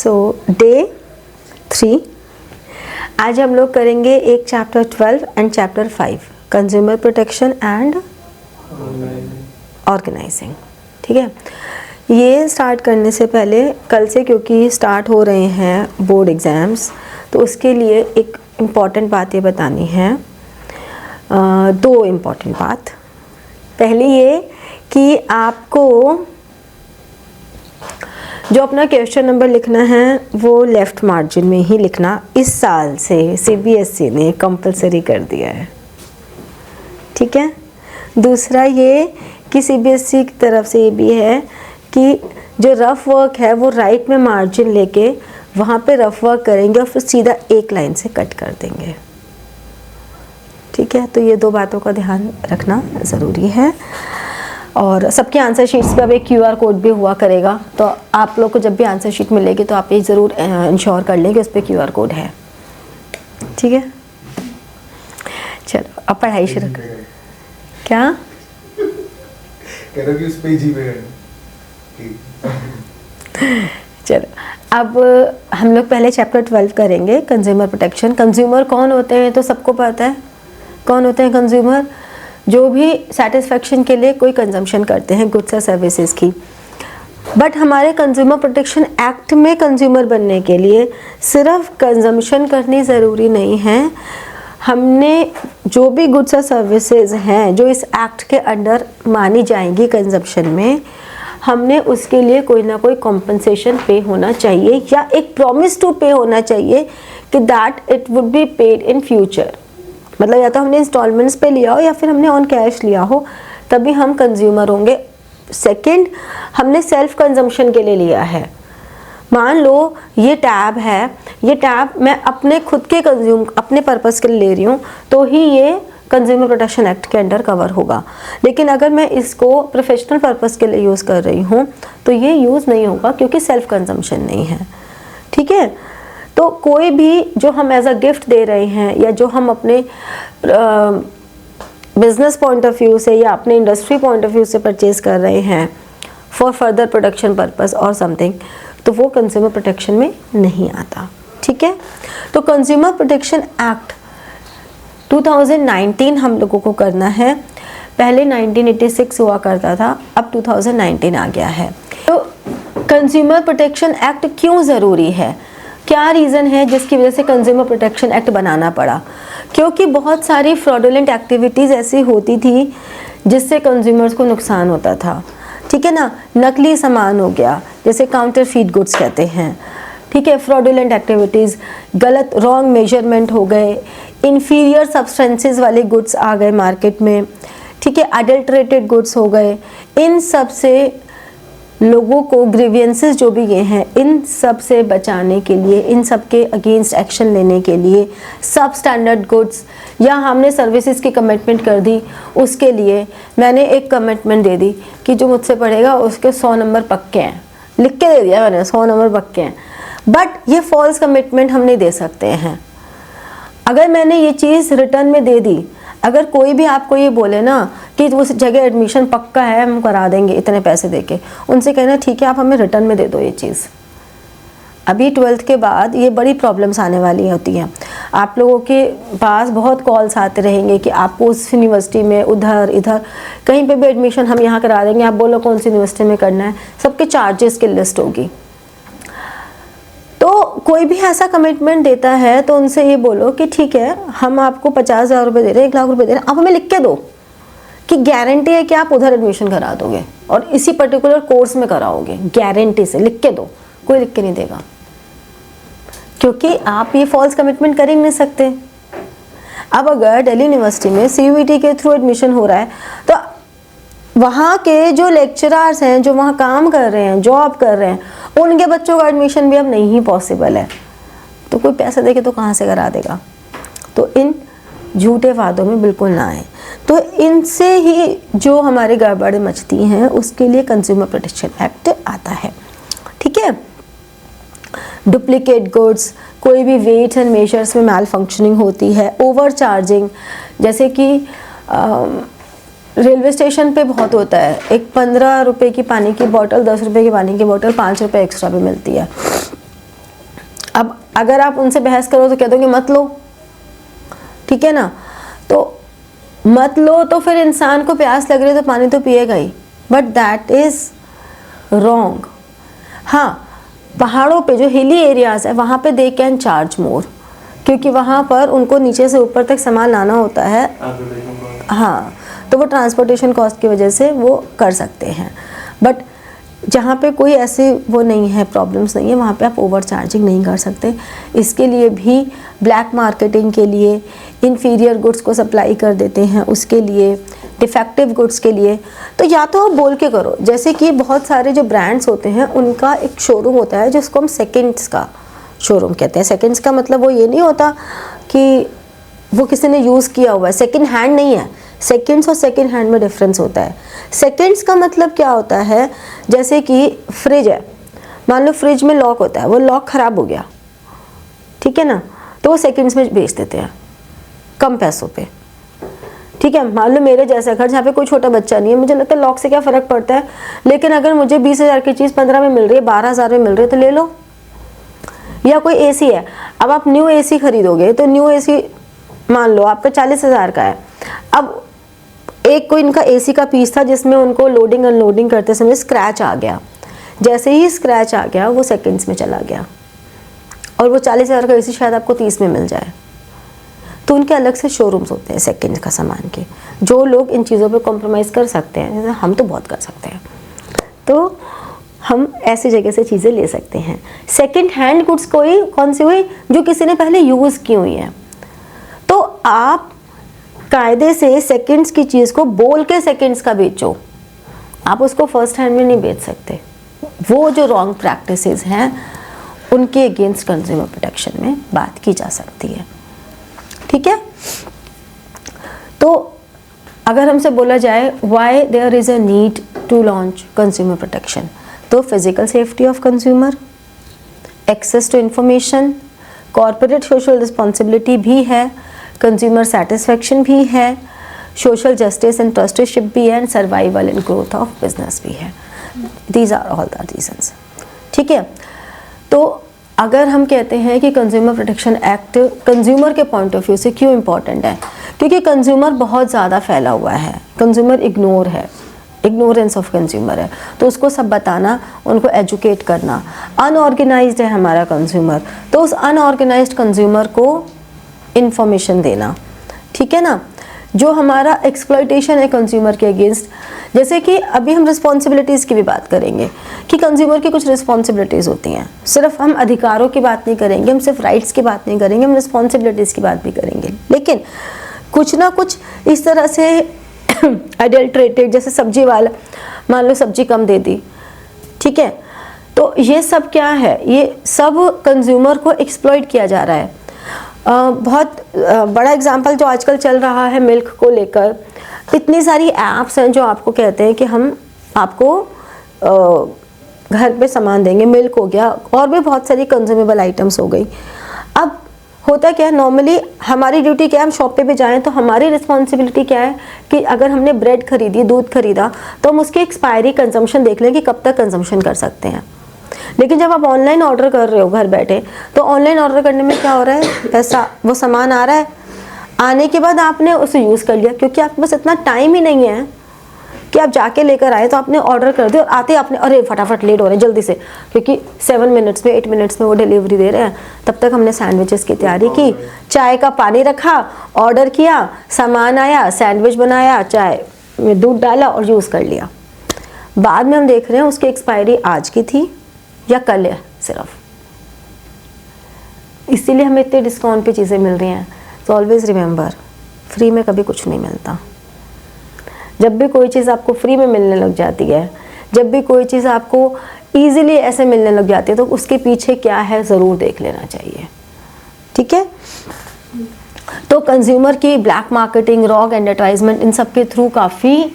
सो day 3 आज हम लोग करेंगे एक chapter 12 and chapter 5 consumer protection and organising. ठीक है, ये स्टार्ट करने से पहले कल से क्योंकि स्टार्ट हो रहे हैं बोर्ड एग्ज़ाम्स, तो उसके लिए एक इम्पॉर्टेंट बात ये बतानी है। दो इम्पॉर्टेंट बात। पहली ये कि आपको जो अपना क्वेश्चन नंबर लिखना है वो लेफ़्ट मार्जिन में ही लिखना इस साल से CBSE ने कंपलसरी कर दिया है। ठीक है। दूसरा ये कि CBSE की तरफ से ये भी है कि जो रफ़ वर्क है वो राइट में मार्जिन लेके वहाँ पे रफ़ वर्क करेंगे और फिर सीधा एक लाइन से कट कर देंगे। ठीक है, तो ये दो बातों का ध्यान रखना ज़रूरी है। और सबके आंसर शीट्स पे अब एक QR कोड भी हुआ करेगा, तो आप लोग को जब भी आंसर शीट मिलेगी तो आप ये ज़रूर इंश्योर कर लें कि उस पर QR कोड है। ठीक है, चलो अब पढ़ाई शुरू कर। क्या कह रहा कि उस पे जी पे चलो अब हम लोग पहले चैप्टर 12 करेंगे, कंज्यूमर प्रोटेक्शन। कंज्यूमर कौन होते हैं तो सबको पता है कौन होते हैं कंज्यूमर, जो भी सेटिस्फेक्शन के लिए कोई कंजम्पशन करते हैं गुड्स या सर्विसेज की। बट हमारे कंज्यूमर प्रोटेक्शन एक्ट में कंज्यूमर बनने के लिए सिर्फ कंजम्पशन करनी ज़रूरी नहीं है। हमने जो भी गुड्स और सर्विसेज हैं जो इस एक्ट के अंडर मानी जाएंगी कंजम्पशन में, हमने उसके लिए कोई ना कोई कॉम्पनसेशन पे होना चाहिए या एक प्रॉमिस टू पे होना चाहिए कि that it would be paid in future. मतलब या तो हमने इंस्टॉलमेंट्स पे लिया हो या फिर हमने ऑन कैश लिया हो, तभी हम कंज्यूमर होंगे। सेकंड, हमने सेल्फ कंजम्पशन के लिए लिया है। मान लो ये टैब है, ये टैब मैं अपने खुद के अपने पर्पस के लिए ले रही हूँ तो ही ये कंज्यूमर प्रोटेक्शन एक्ट के अंडर कवर होगा। लेकिन अगर मैं इसको प्रोफेशनल पर्पस के लिए यूज़ कर रही हूँ तो ये यूज़ नहीं होगा क्योंकि सेल्फ कंजम्पशन नहीं है। ठीक है, तो कोई भी जो हम एज अ गिफ्ट दे रहे हैं या जो हम अपने बिजनेस पॉइंट ऑफ व्यू से या अपने इंडस्ट्री पॉइंट ऑफ व्यू से परचेज कर रहे हैं फॉर फर्दर प्रोडक्शन पर्पस और समथिंग, तो वो कंज्यूमर प्रोटेक्शन में नहीं आता। ठीक है, तो कंज्यूमर प्रोटेक्शन एक्ट 2019 हम लोगों को करना है। पहले 1986 हुआ करता था, अब 2019 आ गया है। तो कंज्यूमर प्रोटेक्शन एक्ट क्यों ज़रूरी है, क्या रीज़न है जिसकी वजह से कंज्यूमर प्रोटेक्शन एक्ट बनाना पड़ा? क्योंकि बहुत सारी फ्रॉडुलेंट एक्टिविटीज़ ऐसी होती थी जिससे कंज्यूमर्स को नुकसान होता था। ठीक है ना, नकली सामान हो गया, जैसे काउंटरफीट गुड्स कहते हैं। ठीक है, फ्रॉडुलेंट एक्टिविटीज़, गलत रॉन्ग मेजरमेंट हो गए, इन्फीरियर सब्सटेंसेस वाले गुड्स आ गए मार्केट में। ठीक है, अडल्ट्रेटेड गुड्स हो गए। इन सब से लोगों को ग्रीवियंसेस जो भी ये हैं, इन सब से बचाने के लिए, इन सब के अगेंस्ट एक्शन लेने के लिए सब स्टैंडर्ड गुड्स या हमने सर्विसेज की कमिटमेंट कर दी, उसके लिए मैंने एक कमिटमेंट दे दी कि जो मुझसे पढ़ेगा उसके 100 नंबर पक्के हैं, लिख के दे दिया मैंने 100 नंबर पक्के हैं। बट ये फॉल्स कमिटमेंट हम नहीं दे सकते हैं। अगर मैंने ये चीज़ रिटर्न में दे दी, अगर कोई भी आपको ये बोले ना कि उस जगह एडमिशन पक्का है, हम करा देंगे इतने पैसे देके, उनसे कहना ठीक है आप हमें रिटर्न में दे दो ये चीज़। अभी 12th के बाद ये बड़ी प्रॉब्लम्स आने वाली होती हैं। आप लोगों के पास बहुत कॉल्स आते रहेंगे कि आपको उस यूनिवर्सिटी में उधर इधर कहीं पे भी एडमिशन हम यहाँ करा देंगे, आप बोलो कौन सी यूनिवर्सिटी में करना है, सबके चार्जेस की लिस्ट होगी। तो कोई भी ऐसा कमिटमेंट देता है तो उनसे ये बोलो कि ठीक है हम आपको 50,000 रुपये दे रहे हैं, 1 लाख रुपये दे रहे हैं, आप हमें लिख के दो कि गारंटी है कि आप उधर एडमिशन करा दोगे और इसी पर्टिकुलर कोर्स में कराओगे, गारंटी से लिख के दो। कोई लिख के नहीं देगा क्योंकि आप ये फॉल्स कमिटमेंट कर ही नहीं सकते। अब अगर दिल्ली यूनिवर्सिटी में CUET के थ्रू एडमिशन हो रहा है तो वहाँ के जो लेक्चरर्स हैं, जो वहाँ काम कर रहे हैं, जॉब कर रहे हैं, उनके बच्चों का एडमिशन भी अब नहीं पॉसिबल है, तो कोई पैसे देके तो कहाँ से करा देगा। तो इन झूठे वादों में बिल्कुल ना आए। तो इनसे ही जो हमारी गड़बड़ी मचती हैं उसके लिए कंज्यूमर प्रोटेक्शन एक्ट आता है। ठीक है, डुप्लीकेट गुड्स, कोई भी वेट एंड मेजर्स में मैल फंक्शनिंग होती है, ओवर चार्जिंग, जैसे कि रेलवे स्टेशन पे बहुत होता है, एक 15 रुपए की पानी की बोतल, 10 रुपए की पानी की बोतल 5 रुपए एक्स्ट्रा भी मिलती है। अब अगर आप उनसे बहस करो तो कह दोगे मत लो, ठीक है ना, तो मत लो तो फिर इंसान को प्यास लग रही है तो पानी तो पिएगा ही, बट दैट इज़ रॉन्ग। हाँ, पहाड़ों पे जो हिली एरियाज़ है वहाँ पे दे कैन चार्ज मोर, क्योंकि वहाँ पर उनको नीचे से ऊपर तक सामान लाना होता है। हाँ, तो वो ट्रांसपोर्टेशन कॉस्ट की वजह से वो कर सकते हैं, बट जहाँ पे कोई ऐसे वो नहीं है, प्रॉब्लम्स नहीं है, वहाँ पे आप ओवर चार्जिंग नहीं कर सकते। इसके लिए भी ब्लैक मार्केटिंग के लिए इन्फीरियर गुड्स को सप्लाई कर देते हैं, उसके लिए डिफेक्टिव गुड्स के लिए। तो या तो आप बोल के करो, जैसे कि बहुत सारे जो ब्रांड्स होते हैं उनका एक शोरूम होता है जिसको हम सेकेंड्स का शोरूम कहते हैं। सेकेंड्स का मतलब वो ये नहीं होता कि वो किसी ने यूज़ किया हुआ है, सेकेंड हैंड नहीं है। सेकेंड्स और सेकेंड हैंड में डिफरेंस होता है। सेकेंड्स का मतलब क्या होता है, जैसे कि फ्रिज है, मान लो फ्रिज में लॉक होता है, वो लॉक ख़राब हो गया, ठीक है ना, तो वो सेकेंड्स में बेच देते हैं कम पैसों पे, ठीक है। मान लो मेरे जैसा घर जहाँ पे कोई छोटा बच्चा नहीं है, मुझे लगता है लॉक से क्या फ़र्क पड़ता है, लेकिन अगर मुझे 20,000 की चीज़ 15 में मिल रही है, 12,000 में मिल रही है तो ले लो। या कोई एसी है, अब आप न्यू एसी खरीदोगे तो न्यू एसी मान लो आपका 40,000 का है। अब एक कोई इनका एसी का पीस था जिसमें उनको लोडिंग अनलोडिंग करते समय स्क्रैच आ गया, जैसे ही स्क्रैच आ गया वो सेकंड्स में चला गया, और वो 40,000 का एसी शायद आपको 30 में मिल जाए। तो उनके अलग से शोरूम्स होते हैं सेकंड्स का सामान के, जो लोग इन चीज़ों पे कॉम्प्रोमाइज़ कर सकते हैं, जैसे हम तो बहुत कर सकते हैं, तो हम ऐसी जगह से चीज़ें ले सकते हैं। सेकंड हैंड गुड्स कोई कौन सी हुई, जो किसी ने पहले यूज़ की हुई है। तो आप कायदे से सेकंड्स की चीज़ को बोल के सेकंड्स का बेचो, आप उसको फर्स्ट हैंड में नहीं बेच सकते। वो जो रॉन्ग प्रैक्टिसेस हैं उनके अगेंस्ट कंज्यूमर प्रोटेक्शन में बात की जा सकती है, ठीक है। तो अगर हमसे बोला जाए why there is a need to launch consumer protection, तो physical safety of consumer, access to information, corporate social responsibility भी है, कंज्यूमर सेटिस्फेक्शन भी है, सोशल जस्टिस एंड ट्रस्टीशिप भी है, and survival and growth of business भी है। These are all the reasons, ठीक है। तो अगर हम कहते हैं कि कंज्यूमर प्रोटेक्शन एक्ट कंज्यूमर के पॉइंट ऑफ व्यू से क्यों इम्पॉर्टेंट है, क्योंकि कंज्यूमर बहुत ज़्यादा फैला हुआ है, कंज्यूमर इग्नोर है, इग्नोरेंस ऑफ कंज्यूमर है, तो उसको सब बताना, उनको एजुकेट करना। अनऑर्गेनाइज्ड है हमारा कंज्यूमर, तो उस अनऑर्गेनाइज्ड कंज्यूमर को इंफॉर्मेशन देना, ठीक है ना। जो हमारा एक्सप्लॉयटेशन है कंज्यूमर के अगेंस्ट, जैसे कि अभी हम रिस्पॉन्सिबिलिटीज़ की भी बात करेंगे कि कंज्यूमर की कुछ रिस्पॉन्सिबिलिटीज़ होती हैं। सिर्फ हम अधिकारों की बात नहीं करेंगे, हम सिर्फ राइट्स की बात नहीं करेंगे, हम रिस्पॉन्सिबिलिटीज़ की बात भी करेंगे। लेकिन कुछ ना कुछ इस तरह से अडल्ट्रेटेड, जैसे सब्जी वाला मान लो सब्जी कम दे दी, ठीक है, तो ये सब क्या है, ये सब कंज्यूमर को एक्सप्लॉइट किया जा रहा है। बहुत बड़ा एग्जांपल जो आजकल चल रहा है मिल्क को लेकर, इतनी सारी ऐप्स हैं जो आपको कहते हैं कि हम आपको घर पे सामान देंगे, मिल्क हो गया और भी बहुत सारी कंज्यूमेबल आइटम्स हो गई। अब होता क्या है, नॉर्मली हमारी ड्यूटी क्या है, हम शॉप पे भी जाएं तो हमारी रिस्पॉन्सिबिलिटी क्या है कि अगर हमने ब्रेड खरीदी, दूध खरीदा, तो हम उसकी एक्सपायरी कंजम्पशन देख लें कि कब तक कंजम्पशन कर सकते हैं। लेकिन जब आप ऑनलाइन ऑर्डर कर रहे हो घर बैठे, तो ऑनलाइन ऑर्डर करने में क्या हो रहा है, पैसा वो सामान आ रहा है, आने के बाद आपने उसे यूज़ कर लिया, क्योंकि आपके पास इतना टाइम ही नहीं है कि आप जाके लेकर आए, तो आपने ऑर्डर कर दिया और आते आपने अरे फटाफट लेट हो रहे हैं जल्दी से, क्योंकि 7 मिनट्स में 8 मिनट्स में वो डिलीवरी दे रहे हैं। तब तक हमने सैंडविचेस की तैयारी की, चाय का पानी रखा, ऑर्डर किया, सामान आया, सैंडविच बनाया, चाय में दूध डाला और यूज़ कर लिया। बाद में हम देख रहे हैं उसकी एक्सपायरी आज की थी या कल है सिर्फ, इसीलिए हमें इतने डिस्काउंट पे चीज़ें मिल रही हैं। तो ऑलवेज रिमेंबर, फ्री में कभी कुछ नहीं मिलता। जब भी कोई चीज़ आपको फ्री में मिलने लग जाती है, जब भी कोई चीज़ आपको ईजिली ऐसे मिलने लग जाती है, तो उसके पीछे क्या है ज़रूर देख लेना चाहिए, ठीक है। तो कंज्यूमर की ब्लैक मार्केटिंग, रॉन्ग एडवर्टाइजमेंट, इन सब के थ्रू काफ़ी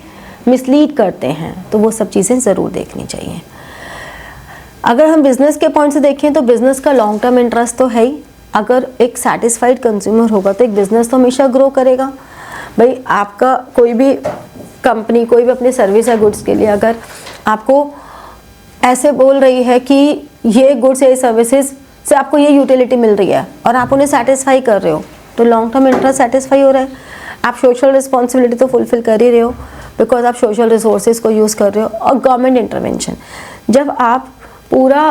मिसलीड करते हैं, तो वो सब चीज़ें ज़रूर देखनी चाहिए। अगर हम बिज़नेस के पॉइंट से देखें तो बिज़नेस का लॉन्ग टर्म इंटरेस्ट तो है ही। अगर एक सेटिस्फाइड कंज्यूमर होगा तो एक बिज़नेस तो हमेशा ग्रो करेगा। भाई आपका कोई भी कंपनी, कोई भी अपनी सर्विस या गुड्स के लिए अगर आपको ऐसे बोल रही है कि ये गुड्स या सर्विसेज से आपको ये यूटिलिटी मिल रही है और आप उन्हें सेटिस्फाई कर रहे हो, तो लॉन्ग टर्म इंटरेस्ट सेटिस्फाई हो रहा है। आप सोशल रिस्पॉन्सिबिलिटी तो फुलफिल कर ही रहे हो बिकॉज आप सोशल रिसोर्सेज को यूज़ कर रहे हो। और गवर्नमेंट इंटरवेंशन, जब आप पूरा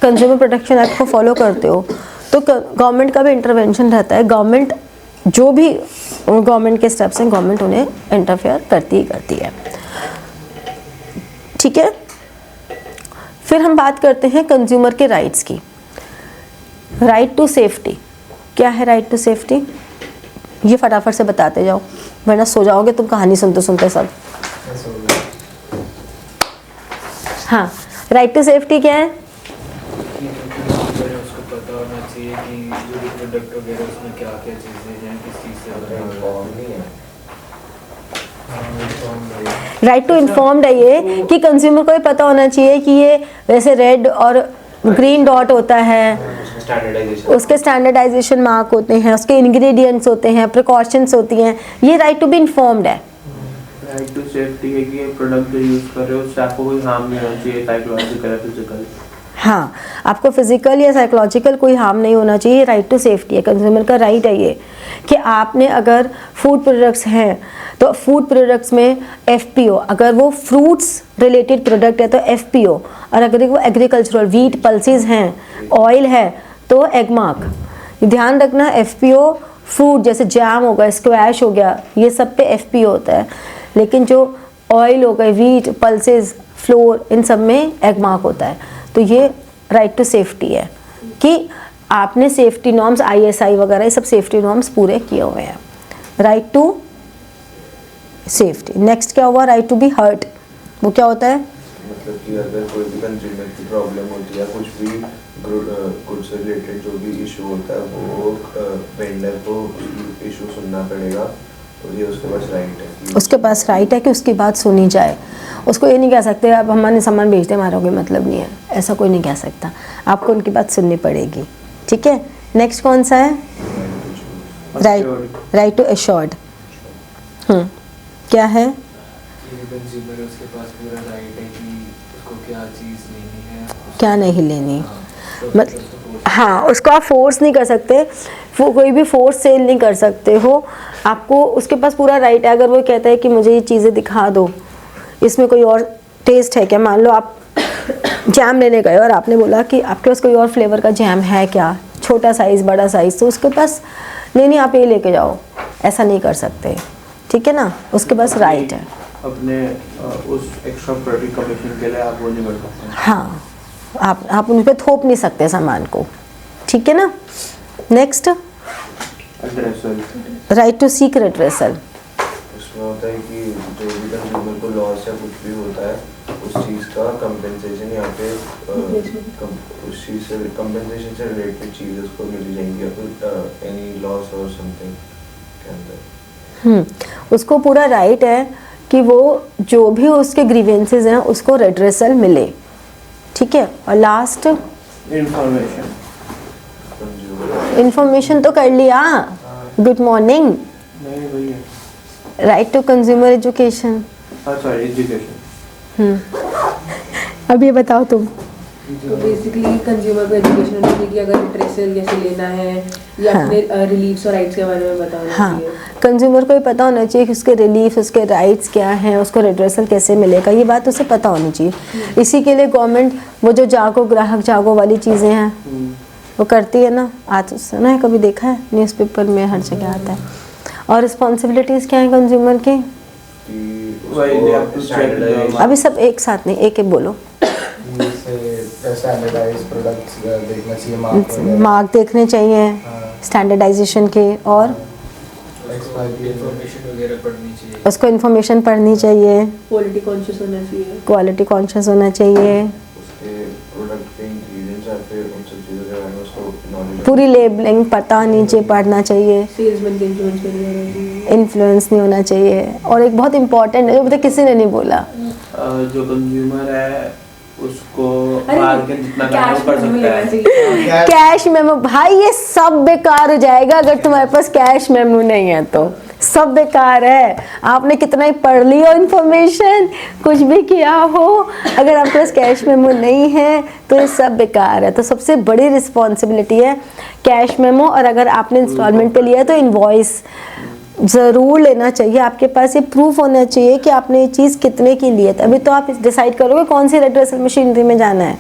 कंज्यूमर प्रोटेक्शन एक्ट को फॉलो करते हो तो गवर्नमेंट का भी इंटरवेंशन रहता है। गवर्नमेंट जो भी गवर्नमेंट के स्टेप्स हैं गवर्नमेंट उन्हें इंटरफेयर करती ही करती है, ठीक है। फिर हम बात करते हैं कंज्यूमर के राइट्स की। राइट टू सेफ्टी, क्या है राइट टू सेफ्टी? ये फटाफट से बताते जाओ वरना सो जाओगे तुम कहानी सुनते सुनते सब। हाँ, राइट टू सेफ्टी क्या है? उसको पता होना चाहिए कि जो भी प्रोडक्ट वगैरह उसमें क्या क्या चीज़ें हैं, किस चीज़ से राइट टू इन्फॉर्म्ड है ये कि कंज्यूमर को ये पता होना चाहिए कि ये वैसे रेड और ग्रीन डॉट होता है, उसके स्टैंडर्डाइजेशन मार्क होते हैं, उसके इंग्रेडिएंट्स होते हैं, प्रिकॉशंस होती हैं, ये राइट टू बी इन्फॉर्म्ड है। राइट टू सेफ्टी है कि प्रोडक्ट जो यूज़ कर रहे हो उससे आपको कोई हार्म नहीं होना चाहिए, साइकोलॉजिकल या फिजिकल। हाँ, आपको फिजिकल या साइकोलॉजिकल कोई हार्म नहीं होना चाहिए, राइट टू सेफ्टी है, कंज्यूमर का राइट है ये कि आपने अगर फूड प्रोडक्ट्स हैं तो फूड प्रोडक्ट्स में FPO, अगर वो फ्रूट्स रिलेटेड प्रोडक्ट है तो FPO, और अगर वो एग्रीकल्चरल व्हीट पल्सेस हैं, ऑयल है तो एग मार्क। ध्यान रखना FPO फ्रूट जैसे जैम हो गया, स्क्वैश हो गया, ये सब पे FPO होता है, लेकिन जो ऑयल हो गए, व्हीट पल्सेस, फ्लोर, इन सब में एग मार्क होता है। तो ये राइट टू सेफ्टी है कि आपने सेफ्टी नॉर्म्स ISI वगैरह ये सब सेफ्टी नॉर्म्स पूरे किए हुए हैं। Right to safety. नेक्स्ट क्या हुआ? राइट टू बी हर्ट, वो क्या होता है? मतलब कि अगर कोई भी कंज्यूमर की प्रॉब्लम होती है या कुछ भी गुड से रिलेटेड जो भी इशू होता है वो वेंडर को इशू सुनना पड़ेगा, तो ये उसके पास राइट है। उसके पास राइट है कि उसकी बात सुनी जाए। उसको ये नहीं कह सकते आप हमारे सामान बेच दे, हमारा कोई मतलब नहीं है, ऐसा कोई नहीं कह सकता। आपको उनकी बात सुननी पड़ेगी, ठीक है। नेक्स्ट कौन सा है? Right to assured. क्या है? कंज्यूमर उसके पास पूरा राइट है कि उसको क्या चीज़ लेनी है, क्या नहीं लेनी। मतलब हाँ, उसको आप फोर्स नहीं कर सकते, वो कोई भी फोर्स सेल नहीं कर सकते हो। आपको उसके पास पूरा राइट है। अगर वो कहता है कि मुझे ये चीज़ें दिखा दो, इसमें कोई और टेस्ट है क्या? मान लो आप जैम लेने गए और आपने बोला कि आपके पास कोई और फ्लेवर का जैम है क्या, छोटा साइज़ बड़ा साइज़, तो उसके पास नहीं आप ये लेके जाओ, ऐसा नहीं कर सकते, ठीक है ना। उसके पास राइट है। अपने उस एक्स्ट्रा प्रोडक्ट कमीशन के लिए आप वो नहीं कर सकते। हाँ, आप उन पर थोप नहीं सकते सामान को, ठीक है ना। Next, right to seek redressal. उसमें होता है कि जो भी कंज्यूमर को लॉस या कुछ भी होता है उस चीज़ का कंपेंसेशन या फिर उस चीज़ से कंपेंसेशन से रिलेटेड चीज़ उसको मिल जाएंगी या फिर एनी लॉस और समथिंग के अंदर। उसको पूरा राइट है कि वो जो भी उसके ग्रीवेंसेस हैं उसको रेड्रेसल मिले, ठीक है। और लास्ट इंफॉर्मेशन तो कर लिया, गुड मॉर्निंग। नहीं वही है, right to consumer education. Sorry education. अब ये बताओ तुम। तो बेसिकली कंज्यूमर को एजुकेशन होनी चाहिए कि अगर रिट्रेसल कैसे लेना है या हाँ। अपने रिलीफ्स और राइट्स के बारे में बताना हाँ, चाहिए। कंज्यूमर को ये पता होना चाहिए कि उसके रिलीफ, उसके राइट्स क्या हैं, उसको रेड्रेसल कैसे मिलेगा, ये बात उसे पता होनी चाहिए। इसी के लिए गवर्नमेंट वो जो जागो ग्राहक जागो वाली चीज़ें हैं वो करती है ना। आज सुना है, कभी देखा है, न्यूज़पेपर में हर जगह आता है। और रिस्पॉन्सिबिलिटीज़ क्या हैं कंज्यूमर की? अभी सब एक साथ नहीं, एक एक बोलो। स्टैंडर्डाइज प्रोडक्ट्स देखना चाहिए, मार्क देखने चाहिए स्टैंडर्डाइजेशन के, और इंफॉर्मेशन वगैरह पढ़नी चाहिए, उसको इन्फॉर्मेशन पढ़नी चाहिए, क्वालिटी कॉन्शियस होना चाहिए, क्वालिटी कॉन्शियस होना चाहिए, उसके प्रोडक्ट के इंग्रेडिएंट्स या फिर उन सब चीज़ों के बारे में उसको नॉलेज, पूरी लेबलिंग पता नीचे पढ़ना चाहिए, सेल्समैन के इन्फ्लुएंस में नहीं होना चाहिए, इन्फ्लुएंस नहीं होना चाहिए। और एक बहुत इंपॉर्टेंट है, जो किसी ने नहीं बोला, जो कंज्यूमर है उसको अरे, बार्गेन जितना करना है कैश वो कर में सकता लेना है। चाहिए। Cash memo. भाई ये सब बेकार हो जाएगा अगर तुम्हारे पास कैश मेमो नहीं है तो सब बेकार है। आपने कितना ही पढ़ ली हो इन्फॉर्मेशन, कुछ भी किया हो, अगर आपके पास कैश मेमो नहीं है तो ये सब बेकार है। तो सबसे बड़ी रिस्पॉन्सिबिलिटी है कैश मेमो, और अगर आपने इंस्टॉलमेंट पे लिया है तो इनवॉइस ज़रूर लेना चाहिए। आपके पास ये प्रूफ होना चाहिए कि आपने ये चीज़ कितने की ली है, तभी तो आप डिसाइड करोगे कौन सी रेड वेसल मशीनरी में जाना है।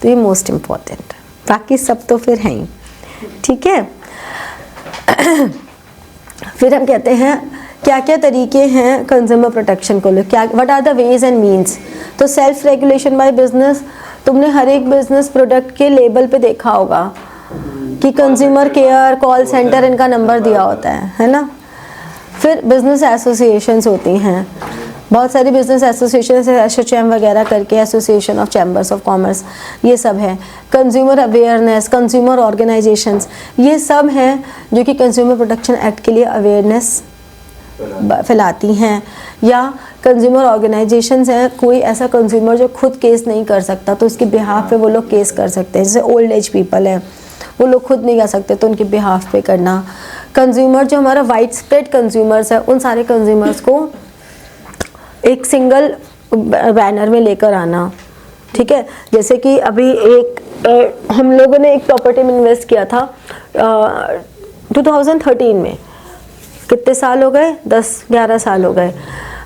तो ये मोस्ट इम्पॉर्टेंट, बाकी सब तो फिर हैं ही, ठीक है। फिर हम कहते हैं क्या क्या तरीके हैं कंज्यूमर प्रोटेक्शन को लेकर, क्या what are the ways and means. तो सेल्फ रेगुलेशन बाय बिजनेस, तुमने हर एक बिजनेस प्रोडक्ट के लेबल पे देखा होगा कि कंज्यूमर केयर, कॉल सेंटर, इनका नंबर दिया होता है ना। फिर बिजनेस एसोसिएशंस होती हैं, बहुत सारी बिजनेस एसोसिएशन है, HHM वगैरह करके, association of chambers of commerce, ये सब है। कंज्यूमर अवेयरनेस, कंज्यूमर ऑर्गेनाइजेशंस, ये सब हैं जो कि कंज्यूमर प्रोटेक्शन एक्ट के लिए अवेयरनेस फैलाती हैं। या कंज्यूमर ऑर्गेनाइजेशंस हैं, कोई ऐसा कंज्यूमर जो खुद केस नहीं कर सकता तो उसके बिहाफ पे वो लोग केस कर सकते हैं। जैसे ओल्ड एज पीपल हैं, वो लोग खुद नहीं कर सकते तो उनके बिहाफ पे करना। कंज्यूमर जो हमारा वाइड स्प्रेड कंज्यूमर्स है, उन सारे कंज्यूमर्स को एक सिंगल बैनर में लेकर आना, ठीक है। जैसे कि अभी हम लोगों ने एक प्रॉपर्टी में इन्वेस्ट किया था 2013 में, कितने साल हो गए, 10-11 साल हो गए।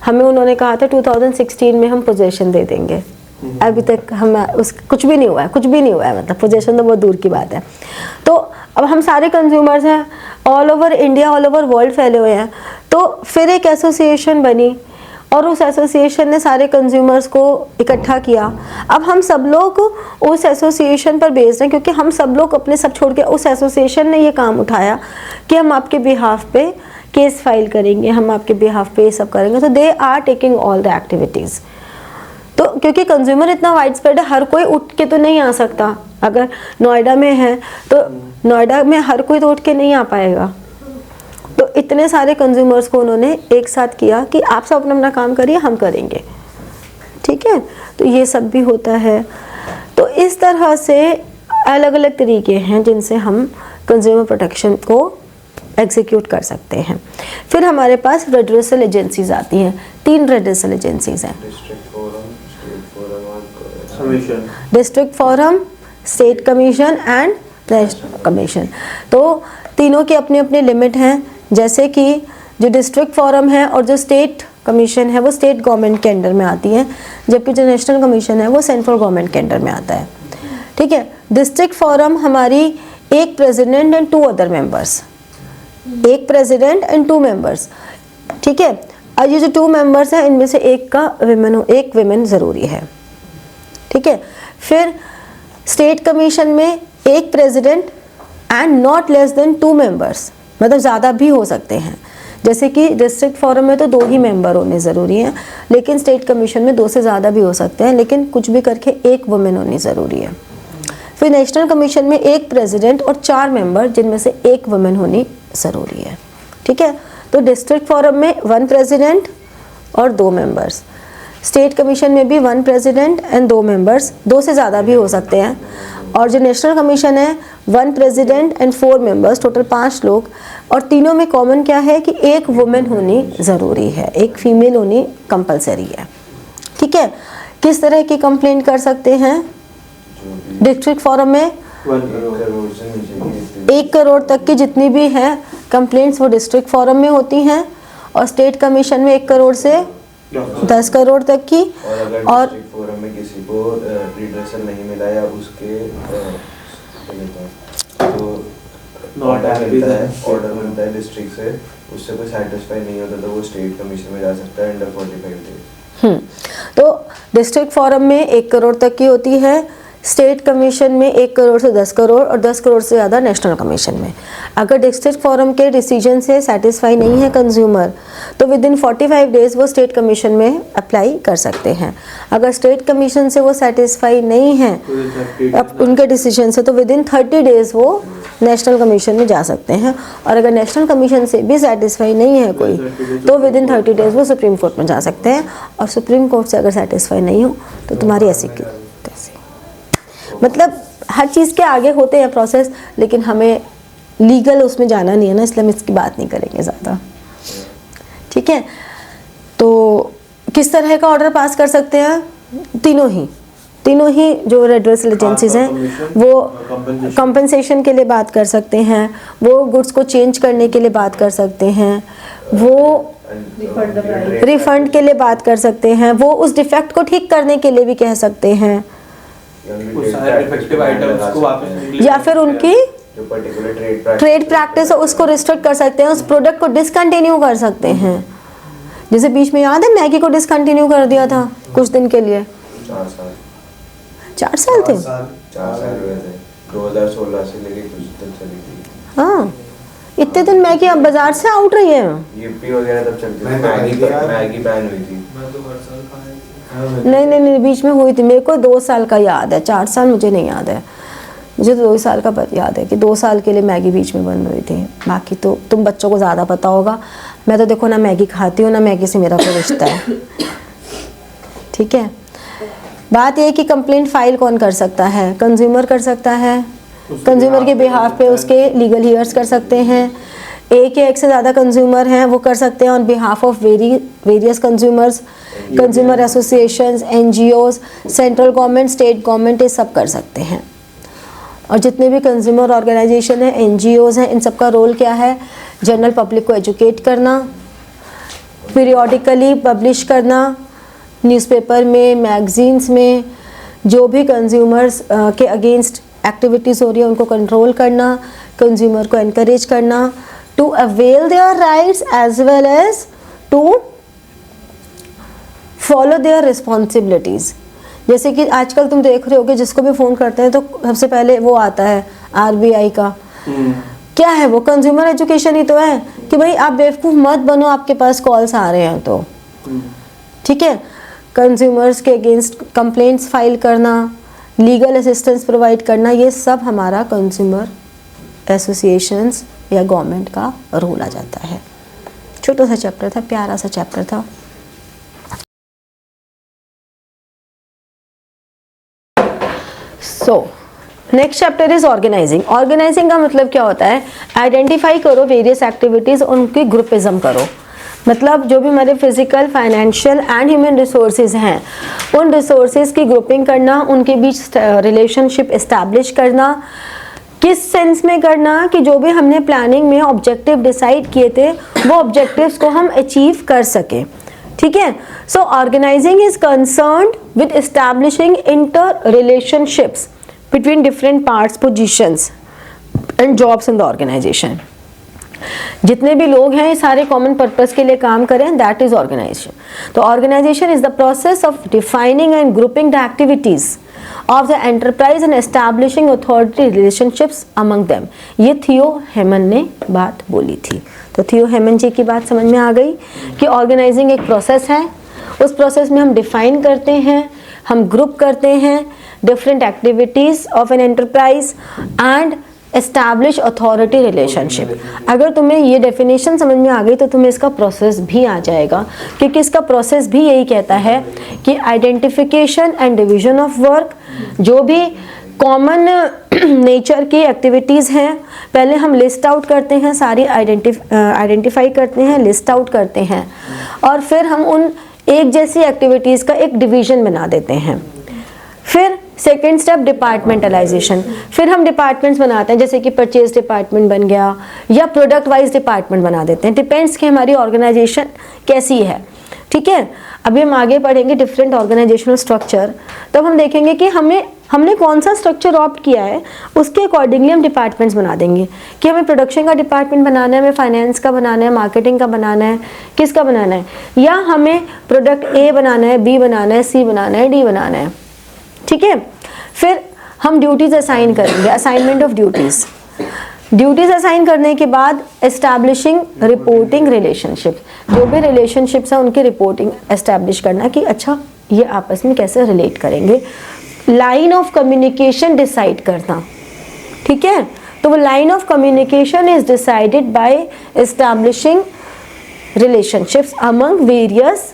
हमें उन्होंने कहा था 2016 में हम पोजीशन दे देंगे, अभी तक हम कुछ भी नहीं हुआ है, कुछ भी नहीं हुआ है, मतलब पोजीशन तो बहुत दूर की बात है। तो अब हम सारे कंज्यूमर्स हैं, all over India, all over world फैले हुए हैं। तो फिर एक एसोसिएशन बनी और उस एसोसिएशन ने सारे कंज्यूमर्स को इकट्ठा किया। अब हम सब लोग उस एसोसिएशन पर बेस्ड हैं, क्योंकि हम सब लोग अपने सब छोड़ के उस एसोसिएशन ने ये काम उठाया कि हम आपके बिहाफ पे केस फाइल करेंगे, हम आपके बिहाफ पे ये सब करेंगे। तो they are taking all the activities. तो क्योंकि कंज्यूमर इतना वाइड स्प्रेड है, हर कोई उठ के तो नहीं आ सकता। अगर नोएडा में है तो नोएडा में हर कोई तो उठ के नहीं आ पाएगा। तो इतने सारे कंज्यूमर्स को उन्होंने एक साथ किया कि आप सब अपना अपना काम करिए, हम करेंगे, ठीक है। तो ये सब भी होता है। तो इस तरह से अलग अलग तरीके हैं जिनसे हम कंज्यूमर प्रोटेक्शन को एग्जीक्यूट कर सकते हैं। फिर हमारे पास रेड्रेसल एजेंसीज आती हैं। 3 रेड्रेसल एजेंसीज हैं, district forum, state commission and national commission. तो तीनों के अपने अपने लिमिट हैं। जैसे कि जो डिस्ट्रिक्ट फोरम है और जो स्टेट कमीशन है वो स्टेट गवर्नमेंट के अंडर में आती है, जबकि जो नेशनल कमीशन है वो सेंट्रल गवर्नमेंट के अंडर में आता है, ठीक है। डिस्ट्रिक्ट फोरम हमारी एक प्रेसिडेंट एंड 2 अदर मेंबर्स, एक प्रेसिडेंट एंड 2 मेंबर्स, ठीक है। और ये जो 2 मेंबर्स हैं इनमें से एक विमेन ज़रूरी है, ठीक है। फिर स्टेट कमीशन में एक president and not less than 2 members, मतलब ज़्यादा भी हो सकते हैं। जैसे कि डिस्ट्रिक्ट फोरम में तो 2 ही मेंबर होने ज़रूरी हैं, लेकिन स्टेट कमीशन में 2 से ज़्यादा भी हो सकते हैं, लेकिन कुछ भी करके एक वुमेन होनी ज़रूरी है। फिर नेशनल कमीशन में एक प्रेसिडेंट और 4 मेंबर, जिनमें से एक वुमेन होनी ज़रूरी है, ठीक है। तो डिस्ट्रिक्ट फोरम में 1 प्रेसिडेंट और 2 मेंबर्स, स्टेट कमीशन में भी 1 प्रेसिडेंट एंड 2 मेंबर्स, 2 से ज़्यादा भी हो सकते हैं। और जो नेशनल कमीशन है 1 प्रेसिडेंट एंड 4 मेंबर्स, टोटल 5 लोग। और तीनों में कॉमन क्या है कि एक वुमेन होनी ज़रूरी है, एक फीमेल होनी कंपलसरी है, ठीक है। किस तरह की कंप्लेंट कर सकते हैं? डिस्ट्रिक्ट फोरम में 1 करोड़ तक की जितनी भी हैं कंप्लेंट्स वो डिस्ट्रिक्ट फोरम में होती हैं, और स्टेट कमीशन में 1 करोड़ से 10 करोड़ तक की। और डिस्ट्रिक्ट फोरम में किसी को रिड्रेसल नहीं मिला या उसके ऑर्डर मिलता है डिस्ट्रिक्ट से, उससे कोई सेटिस्फाई नहीं होता तो वो स्टेट कमीशन में जा सकता है अंडर 45 डेज। तो डिस्ट्रिक्ट फोरम में 1 करोड़ तक की होती है, स्टेट कमीशन में 1 करोड़ से 10 करोड़, और 10 करोड़ से ज़्यादा नेशनल कमीशन में। अगर डिस्ट्रिक्ट फोरम के डिसीजन से सेटिस्फाई नहीं है कंज्यूमर, तो विद इन 45 डेज़ वो स्टेट कमीशन में अप्लाई कर सकते हैं। अगर स्टेट कमीशन से वो सेटिस्फाई नहीं है अब उनके डिसीजन से, तो विद इन 30 डेज़ वो नेशनल कमीशन में जा सकते हैं। और अगर नेशनल कमीशन से भी सेटिस्फाई नहीं है कोई, तो विद इन 30 डेज़ वो सुप्रीम कोर्ट में जा सकते हैं। और सुप्रीम कोर्ट से अगर सेटिस्फाई नहीं हो तो तुम्हारी ऐसी की मतलब हर चीज़ के आगे होते हैं प्रोसेस, लेकिन हमें लीगल उसमें जाना नहीं है ना, इसलिए हम इसकी बात नहीं करेंगे ज़्यादा। ठीक है, तो किस तरह का ऑर्डर पास कर सकते हैं? तीनों ही जो रेडरेसल एजेंसीज हैं वो कंपनसेशन के लिए बात कर सकते हैं, वो गुड्स को चेंज करने के लिए बात कर सकते हैं, वो रिफंड के लिए बात कर सकते हैं, वो उस डिफेक्ट को ठीक करने के लिए भी कह सकते हैं, या फिर उनकी जो पर्टिकुलर ट्रेड प्रैक्टिस है उसको रिस्ट्रिक्ट कर सकते हैं, उस प्रोडक्ट को डिसकंटिन्यू कर सकते हैं। जैसे बीच में याद है मैगी को डिसकंटिन्यू कर दिया था कुछ दिन के लिए, 4 साल थे। 4 साल हुए थे, 2016 से लेके कुछ दिन चली थी। हाँ, इतने दिन मैगी अब बाजार से आउट रही है। यूपी वगैरह तब चलती थी, मैगी बैन हुई थी। मैं तो हर साल खाया। नहीं, बीच में हुई थी। मेरे को 2 साल का याद है, 4 साल मुझे नहीं याद है। मुझे तो 2 साल का याद है कि 2 साल के लिए मैगी बीच में बंद हुई थी। बाकी तो तुम बच्चों को ज़्यादा पता होगा। मैं तो देखो ना मैगी खाती हूँ ना मैगी से मेरा कोई रिश्ता है। ठीक है, बात यह है कि कंप्लेंट फाइल कौन कर सकता है? कंज्यूमर कर सकता है। कंज्यूमर के बिहाफ पे उसके लीगल हियर्स कर सकते हैं। एक या एक से ज़्यादा कंज्यूमर हैं वो कर सकते हैं on behalf of various consumers, consumer associations, NGOs, central government, state government, ये सब कर सकते हैं। और जितने भी कंज्यूमर ऑर्गेनाइजेशन हैं, NGOs हैं, इन सब का रोल क्या है? जनरल पब्लिक को एजुकेट करना, पीरियोडिकली पब्लिश करना, न्यूज़पेपर में, मैगजीन्स में, जो भी कंज्यूमर्स के अगेंस्ट एक्टिविटीज़ हो रही है उनको कंट्रोल करना, कंज्यूमर को एनकरेज करना to avail their rights as well as to follow their responsibilities. जैसे कि आजकल तुम देख रहे होगे जिसको भी फ़ोन करते हैं तो सबसे पहले वो आता है RBI का। क्या है वो? कंज्यूमर एजुकेशन ही तो है कि भाई आप बेवकूफ़ मत बनो, आपके पास कॉल्स आ रहे हैं तो। ठीक है, कंज्यूमर्स के अगेंस्ट कंप्लेंट्स फाइल करना, लीगल असिस्टेंस प्रोवाइड करना, ये सब हमारा कंज्यूमर एसोसिएशंस या गवर्नमेंट का रोल आ जाता है। छोटा सा चैप्टर था, प्यारा सा चैप्टर था। So next chapter is organising. Organising का मतलब क्या होता है? आइडेंटिफाई करो वेरियस एक्टिविटीज़, उनकी ग्रुपिज्म करो। मतलब जो भी हमारे physical, financial and human resources हैं उन रिसोर्सेज की ग्रुपिंग करना, उनके बीच रिलेशनशिप इस्टेब्लिश करना। किस सेंस में करना? कि जो भी हमने प्लानिंग में ऑब्जेक्टिव डिसाइड किए थे वो ऑब्जेक्टिव्स को हम अचीव कर सकें। ठीक है, so organising is concerned with establishing inter relationships between different parts, positions and jobs in the organisation. जितने भी लोग हैं सारे कॉमन पर्पस के लिए काम करें, दैट इज ऑर्गेनाइजेशन। तो organisation is the process of defining and grouping the activities of the enterprise and establishing authority relationships among them. ये थियो हेमन ने बात बोली थी। तो थियो हेमन जी की बात समझ में आ गई कि ऑर्गेनाइजिंग एक प्रोसेस है। उस प्रोसेस में हम डिफाइन करते हैं, हम ग्रुप करते हैं different activities of an enterprise and establish authority relationship. अगर तुम्हें ये डेफिनेशन समझ में आ गई तो तुम्हें इसका प्रोसेस भी आ जाएगा, क्योंकि इसका प्रोसेस भी यही कहता है कि identification and division of work, जो भी कॉमन नेचर की एक्टिविटीज़ हैं पहले हम लिस्ट आउट करते हैं, सारी आइडेंटिफाई करते हैं, लिस्ट आउट करते हैं, और फिर हम उन एक जैसी एक्टिविटीज़ का एक डिवीज़न बना देते हैं। फिर सेकेंड स्टेप डिपार्टमेंटलाइजेशन। फिर हम डिपार्टमेंट्स बनाते हैं, जैसे कि परचेज डिपार्टमेंट बन गया या प्रोडक्ट वाइज डिपार्टमेंट बना देते हैं। डिपेंड्स कि हमारी ऑर्गेनाइजेशन कैसी है। ठीक है, अभी हम आगे पढ़ेंगे डिफरेंट ऑर्गेनाइजेशनल स्ट्रक्चर, तब हम देखेंगे कि हमने कौन सा स्ट्रक्चर ऑप्ट किया है, उसके अकॉर्डिंगली हम डिपार्टमेंट्स बना देंगे कि हमें प्रोडक्शन का डिपार्टमेंट बनाना है, हमें फाइनेंस का बनाना है, मार्केटिंग का बनाना है, किसका बनाना है, या हमें प्रोडक्ट A बनाना है, B बनाना है, C बनाना है, D बनाना है। ठीक है, फिर हम ड्यूटीज असाइन करेंगे, assignment of duties. Duties assign करने के बाद एस्टैब्लिशिंग रिपोर्टिंग रिलेशनशिप, जो भी रिलेशनशिप्स हैं उनकी रिपोर्टिंग एस्टैब्लिश करना कि अच्छा ये आपस में कैसे रिलेट करेंगे। लाइन ऑफ कम्युनिकेशन डिसाइड करना। ठीक है, तो वो line of communication is decided by establishing relationships among various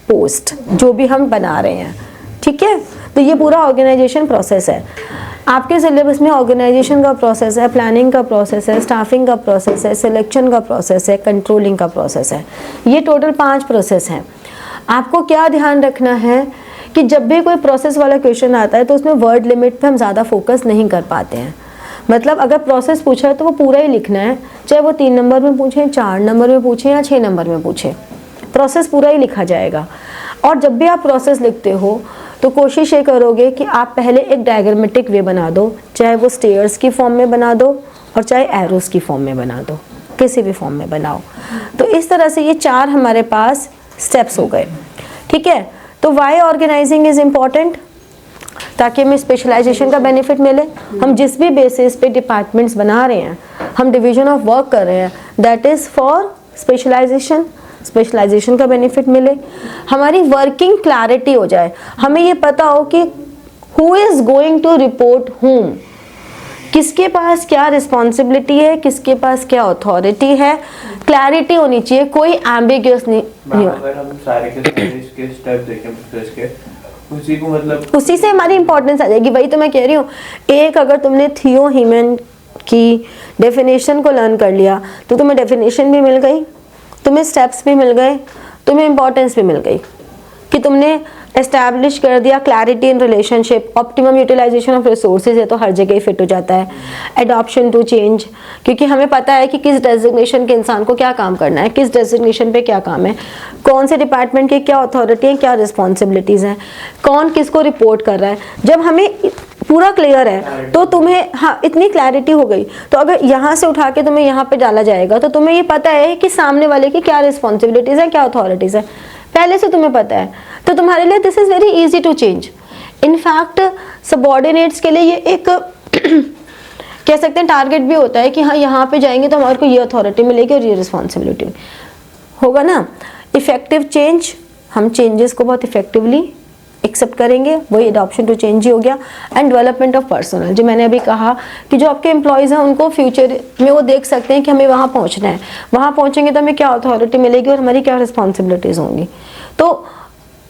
post, जो भी हम बना रहे हैं। ठीक है, तो ये पूरा ऑर्गेनाइजेशन प्रोसेस है। आपके सिलेबस में ऑर्गेनाइजेशन का प्रोसेस है, प्लानिंग का प्रोसेस है, स्टाफिंग का प्रोसेस है, सिलेक्शन का प्रोसेस है, कंट्रोलिंग का प्रोसेस है। ये टोटल 5 प्रोसेस हैं। आपको क्या ध्यान रखना है कि जब भी कोई प्रोसेस वाला क्वेश्चन आता है तो उसमें वर्ड लिमिट पे हम ज़्यादा फोकस नहीं कर पाते हैं। मतलब अगर प्रोसेस पूछा है तो वो पूरा ही लिखना है, चाहे वो 3 नंबर में पूछें, 4 नंबर में पूछें या 6 नंबर में पूछें, प्रोसेस पूरा ही लिखा जाएगा। और जब भी आप प्रोसेस लिखते हो तो कोशिश ये करोगे कि आप पहले एक डायग्रामेटिक वे बना दो, चाहे वो स्टेयर्स की फॉर्म में बना दो और चाहे एरोस की फॉर्म में बना दो, किसी भी फॉर्म में बनाओ। तो इस तरह से ये 4 हमारे पास स्टेप्स हो गए। ठीक है, तो वाई ऑर्गेनाइजिंग इज इम्पॉर्टेंट, ताकि हमें स्पेशलाइजेशन का बेनिफिट मिले। हम जिस भी बेसिस पे डिपार्टमेंट्स बना रहे हैं, हम डिवीजन ऑफ वर्क कर रहे हैं, that is for specialisation. Specialisation का बेनिफिट मिले, हमारी वर्किंग क्लैरिटी हो जाए, हमें ये पता हो कि who is going to report whom, किसके पास क्या रिस्पॉन्सिबिलिटी है, किसके पास क्या अथॉरिटी है, क्लैरिटी होनी चाहिए, कोई एम्बिग्यूअस नहीं हो। अगर हम सारे के स्टेप देखें प्रोसेस के, उसी को मतलब उसी से हमारी इंपॉर्टेंस आ जाएगी। वही तो मैं कह रही हूँ, एक अगर तुमने थियो हीमन की डेफिनेशन को लर्न कर लिया तो तुम्हें डेफिनेशन भी मिल गई, तुम्हें स्टेप्स भी मिल गए, तुम्हें इंपॉर्टेंस भी मिल गई कि तुमने एस्टैब्लिश कर दिया clarity in relationship. Optimum utilisation of resources है तो हर जगह ही फिट हो जाता है। एडॉप्शन टू चेंज, क्योंकि हमें पता है कि किस डेजिग्नेशन के इंसान को क्या काम करना है, किस डेजिग्नेशन पे क्या काम है, कौन से डिपार्टमेंट की क्या अथॉरिटी है, क्या रिस्पॉन्सिबिलिटीज़ हैं, कौन किसको रिपोर्ट कर रहा है। जब हमें पूरा क्लियर है तो तुम्हें, हाँ, इतनी क्लैरिटी हो गई तो अगर यहाँ से उठा के तुम्हें यहाँ पे डाला जाएगा तो तुम्हें ये पता है कि सामने वाले की क्या रिस्पॉन्सिबिलिटीज़ है, क्या अथॉरिटीज़ है, पहले से तुम्हें पता है। तो तुम्हारे लिए this is very easy to change. In fact subordinates के लिए ये एक कह सकते हैं टारगेट भी होता है कि हाँ, यहाँ पे जाएंगे तो हमारे को ये अथॉरिटी मिलेगी और ये रिस्पॉन्सिबिलिटी होगा ना। इफेक्टिव चेंज, हम चेंजेस को बहुत इफेक्टिवली एक्सेप्ट करेंगे, वही अडॉप्शन टू चेंज ही हो गया। एंड डेवलपमेंट ऑफ पर्सनल, जो मैंने अभी कहा कि जो आपके एम्प्लॉयज़ हैं उनको फ्यूचर में वो देख सकते हैं कि हमें वहाँ पहुँचना है, वहाँ पहुँचेंगे तो हमें क्या अथॉरिटी मिलेगी और हमारी क्या रिस्पॉन्सिबिलिटीज़ होंगी। तो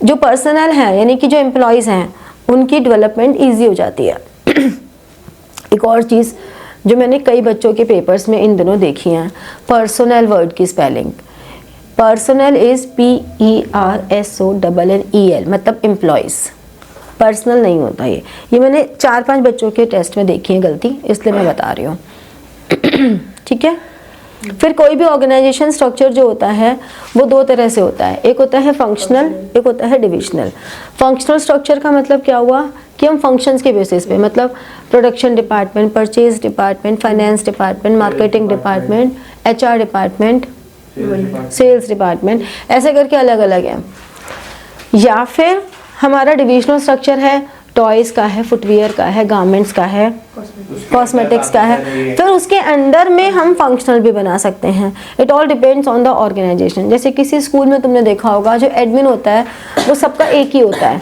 जो पर्सनल है यानी कि जो एम्प्लॉयज़ हैं उनकी डेवलपमेंट ईजी हो जाती है। एक और चीज़ जो मैंने कई बच्चों के पेपर्स में इन दिनों देखी हैं, पर्सनल वर्ड की स्पेलिंग। पर्सनल इज़ PERSONNEL, मतलब एम्प्लॉयज़, पर्सनल नहीं होता ये मैंने 4-5 बच्चों के टेस्ट में देखी है गलती, इसलिए मैं बता रही हूँ। ठीक है, फिर कोई भी ऑर्गेनाइजेशन स्ट्रक्चर जो होता है वो 2 तरह से होता है, एक होता है फंक्शनल, एक होता है डिविजनल। फंक्शनल स्ट्रक्चर का मतलब क्या हुआ कि हम फंक्शंस के बेसिस पे, मतलब production department, purchase department, finance department, marketing department, HR department, sales department, ऐसे करके अलग अलग है। या फिर हमारा डिविजनल स्ट्रक्चर है, टॉयज़ का है, फुटवियर का है, गारमेंट्स का है, कॉस्मेटिक्स का है, फिर उसके अंदर में हम फंक्शनल भी बना सकते हैं। It all depends on the organisation. जैसे किसी स्कूल में तुमने देखा होगा जो एडमिन होता है वो सबका एक ही होता है,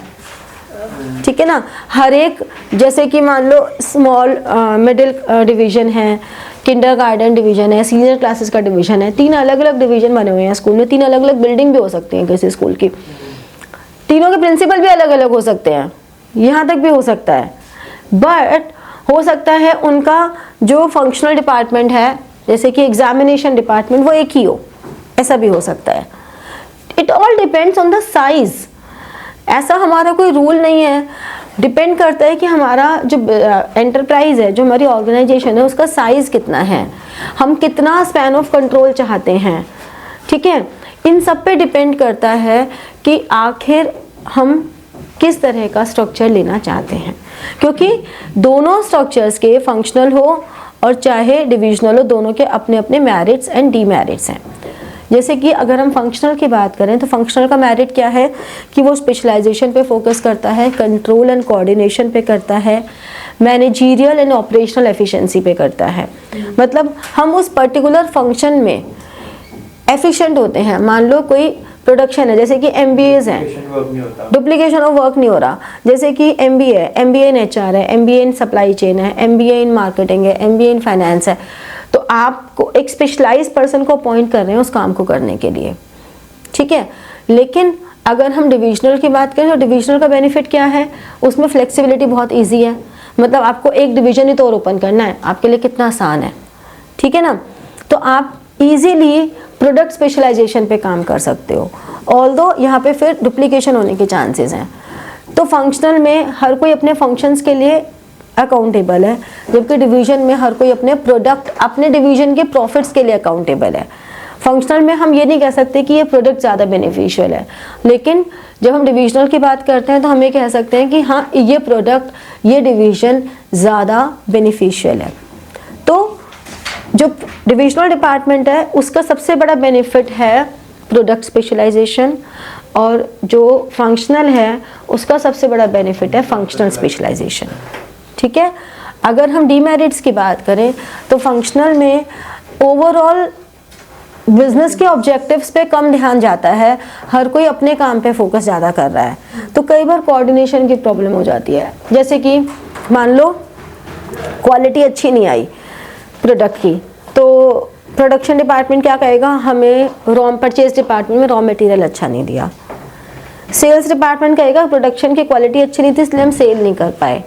ठीक है ना। हर एक, जैसे कि मान लो स्मॉल मिडिल डिवीज़न है, किंडरगार्टन डिवीज़न है, सीनियर क्लासेस का डिवीज़न है, 3 अलग अलग डिवीज़न बने हुए हैं स्कूल में। 3 अलग अलग बिल्डिंग भी हो सकती हैं किसी स्कूल की, तीनों के प्रिंसिपल भी अलग अलग हो सकते हैं, यहाँ तक भी हो सकता है। बट हो सकता है उनका जो फंक्शनल डिपार्टमेंट है, जैसे कि एग्जामिनेशन डिपार्टमेंट, वो एक ही हो, ऐसा भी हो सकता है। It all depends on the size. ऐसा हमारा कोई रूल नहीं है, डिपेंड करता है कि हमारा जो एंटरप्राइज है, जो हमारी ऑर्गेनाइजेशन है, उसका साइज़ कितना है, हम कितना स्पैन ऑफ कंट्रोल चाहते हैं। ठीक है, इन सब पे डिपेंड करता है कि आखिर हम किस तरह का स्ट्रक्चर लेना चाहते हैं, क्योंकि दोनों स्ट्रक्चर्स के फंक्शनल हो और चाहे डिविजनल हो, दोनों के अपने अपने मेरिट्स एंड डीमेरिट्स हैं। जैसे कि अगर हम फंक्शनल की बात करें तो फंक्शनल का मेरिट क्या है कि वो स्पेशलाइजेशन पे फोकस करता है, कंट्रोल एंड कोऑर्डिनेशन पे करता है, मैनेजरियल एंड ऑपरेशनल एफिशिएंसी पे करता है। मतलब हम उस पर्टिकुलर फंक्शन में एफिशिएंट होते हैं। मान लो कोई प्रोडक्शन है, जैसे कि MBAs हैं, डुप्लीकेशन ऑफ वर्क नहीं हो रहा। जैसे कि MBA है, MBA इन HR है, MBA इन सप्लाई चेन है, MBA इन मार्केटिंग है, MBA इन फाइनेंस है, तो आपको एक स्पेशलाइज्ड पर्सन को अपॉइंट कर रहे हैं उस काम को करने के लिए। ठीक है, लेकिन अगर हम डिविजनल की बात करें तो डिविजनल का बेनिफिट क्या है, उसमें फ्लेक्सिबिलिटी बहुत ईजी है। मतलब आपको एक डिवीजन ही तो और ओपन करना है, आपके लिए कितना आसान है, ठीक है ना। तो आप इजीली प्रोडक्ट स्पेशलाइजेशन पे काम कर सकते हो, ऑल्दो यहाँ पे फिर डुप्लीकेशन होने के चांसेस हैं। तो फंक्शनल में हर कोई अपने फंक्शंस के लिए अकाउंटेबल है, जबकि डिवीजन में हर कोई अपने प्रोडक्ट, अपने डिवीजन के प्रॉफिट्स के लिए अकाउंटेबल है। फंक्शनल में हम ये नहीं कह सकते कि ये प्रोडक्ट ज़्यादा बेनिफिशियल है, लेकिन जब हम डिविजनल की बात करते हैं तो हम ये कह सकते हैं कि हाँ ये प्रोडक्ट, ये डिवीजन ज़्यादा बेनिफिशियल है। तो जो डिविजनल डिपार्टमेंट है उसका सबसे बड़ा बेनिफिट है प्रोडक्ट स्पेशलाइजेशन, और जो फंक्शनल है उसका सबसे बड़ा बेनिफिट है फंक्शनल स्पेशलाइजेशन, ठीक है। अगर हम डीमेरिट्स की बात करें तो फंक्शनल में ओवरऑल बिजनेस के ऑब्जेक्टिव्स पे कम ध्यान जाता है, हर कोई अपने काम पे फोकस ज़्यादा कर रहा है, तो कई बार कोऑर्डिनेशन की प्रॉब्लम हो जाती है। जैसे कि मान लो क्वालिटी अच्छी नहीं आई प्रोडक्ट की, तो प्रोडक्शन डिपार्टमेंट क्या कहेगा, हमें परचेज डिपार्टमेंट में रॉ मटेरियल अच्छा नहीं दिया। सेल्स डिपार्टमेंट कहेगा प्रोडक्शन की क्वालिटी अच्छी नहीं थी इसलिए हम सेल नहीं कर पाए।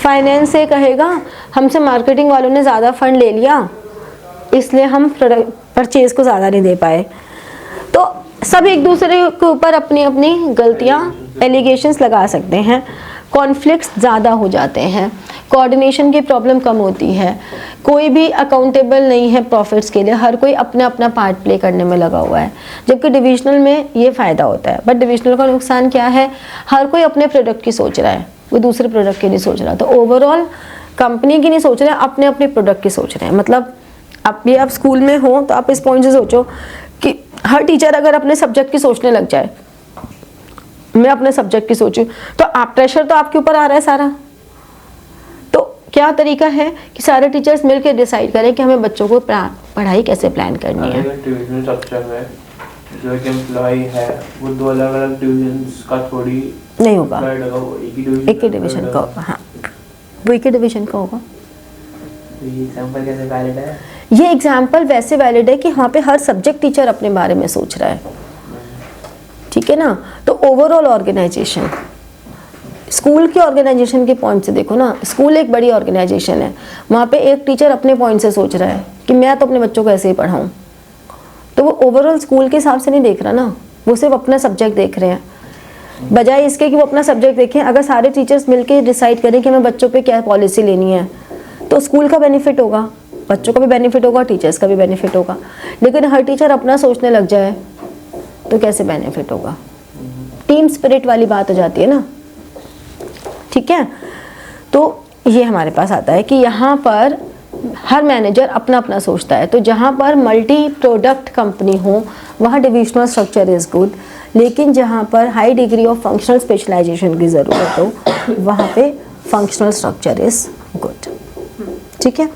फाइनेंस से कहेगा हमसे मार्केटिंग वालों ने ज़्यादा फंड ले लिया इसलिए हम परचेज को ज़्यादा नहीं दे पाए। तो सब एक दूसरे के ऊपर अपनी अपनी गलतियाँ, एलिगेशंस लगा सकते हैं, कॉन्फ्लिक्ट्स ज़्यादा हो जाते हैं, कोऑर्डिनेशन की प्रॉब्लम कम होती है, कोई भी अकाउंटेबल नहीं है प्रॉफिट्स के लिए, हर कोई अपना अपना पार्ट प्ले करने में लगा हुआ है। जबकि डिविजनल में ये फ़ायदा होता है, बट डिविजनल का नुकसान क्या है, हर कोई अपने प्रोडक्ट की सोच रहा है, वो दूसरे प्रोडक्ट की नहीं सोच रहा। तो ओवरऑल कंपनी की नहीं सोच रहे हैं, अपने अपने प्रोडक्ट की सोच रहे हैं। मतलब आप स्कूल में हो तो आप इस पॉइंट से सोचो कि हर टीचर अगर अपने सब्जेक्ट की सोचने लग जाए, मैं अपने सब्जेक्ट की सोचूं, तो आप प्रेशर तो आपके ऊपर आ रहा है सारा। तो क्या तरीका है कि सारे टीचर्स मिलकर डिसाइड करें कि हमें बच्चों को पढ़ाई कैसे प्लान करनी है। डिवीजन स्ट्रक्चर में जो एक एम्प्लॉय है वो दो अलग अलग डिविजन्स का थोड़ी नहीं होगा, एक ही डिवीजन का होगा। हाँ, वो एक ही डिवीजन का होगा। ये एग्जांपल कैसे वैलिड है? ये एग्जाम्पल वैसे वैलिड है कि वहाँ पे हर सब्जेक्ट टीचर अपने बारे में सोच रहा है, ठीक है ना। तो ओवरऑल ऑर्गेनाइजेशन, स्कूल के ऑर्गेनाइजेशन के पॉइंट से देखो ना, स्कूल एक बड़ी ऑर्गेनाइजेशन है, वहाँ पे एक टीचर अपने पॉइंट से सोच रहा है कि मैं तो अपने बच्चों को ऐसे ही पढ़ाऊँ, तो वो ओवरऑल स्कूल के हिसाब से नहीं देख रहा ना, वो सिर्फ अपना सब्जेक्ट देख रहे हैं। बजाय इसके कि वो अपना सब्जेक्ट देखें, अगर सारे टीचर्स मिलकर डिसाइड करें कि हमें बच्चों पे क्या पॉलिसी लेनी है, तो स्कूल का बेनिफिट होगा, बच्चों का भी बेनिफिट होगा, टीचर्स का भी बेनिफिट होगा। लेकिन हर टीचर अपना सोचने लग जाए तो कैसे बेनिफिट होगा? टीम स्पिरिट वाली बात हो जाती है ना, ठीक है। तो ये हमारे पास आता है कि यहाँ पर हर मैनेजर अपना अपना सोचता है। तो जहाँ पर मल्टी प्रोडक्ट कंपनी हो वहाँ डिविजनल स्ट्रक्चर इज़ गुड, लेकिन जहाँ पर high degree of functional specialisation की ज़रूरत हो वहाँ पे फंक्शनल स्ट्रक्चर इज़ गुड, ठीक है।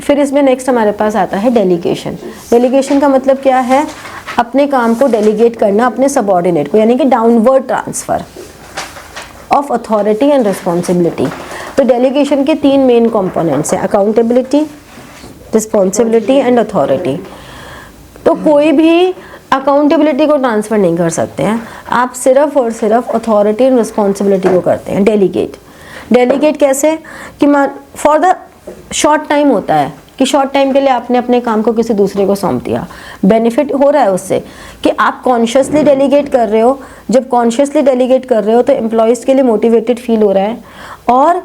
फिर इसमें नेक्स्ट हमारे पास आता है डेलीगेशन। डेलीगेशन का मतलब क्या है? अपने काम को डेलीगेट करना अपने सबऑर्डिनेट को, यानी कि downward transfer of authority and responsibility. तो डेलीगेशन के 3 मेन कंपोनेंट्स हैं, अकाउंटेबिलिटी, रिस्पॉन्सिबिलिटी एंड अथॉरिटी। तो कोई भी अकाउंटेबिलिटी को ट्रांसफ़र नहीं कर सकते हैं, आप सिर्फ और सिर्फ अथॉरिटी एंड रिस्पॉन्सिबिलिटी को करते हैं डेलीगेट। डेलीगेट कैसे कि फॉर द शॉर्ट टाइम होता है कि शॉर्ट टाइम के लिए आपने अपने काम को किसी दूसरे को सौंप दिया, बेनिफिट हो रहा है उससे कि आप कॉन्शियसली डेलीगेट कर रहे हो। जब कॉन्शियसली डेलीगेट कर रहे हो तो एम्प्लॉयज़ के लिए मोटिवेटेड फील हो रहा है, और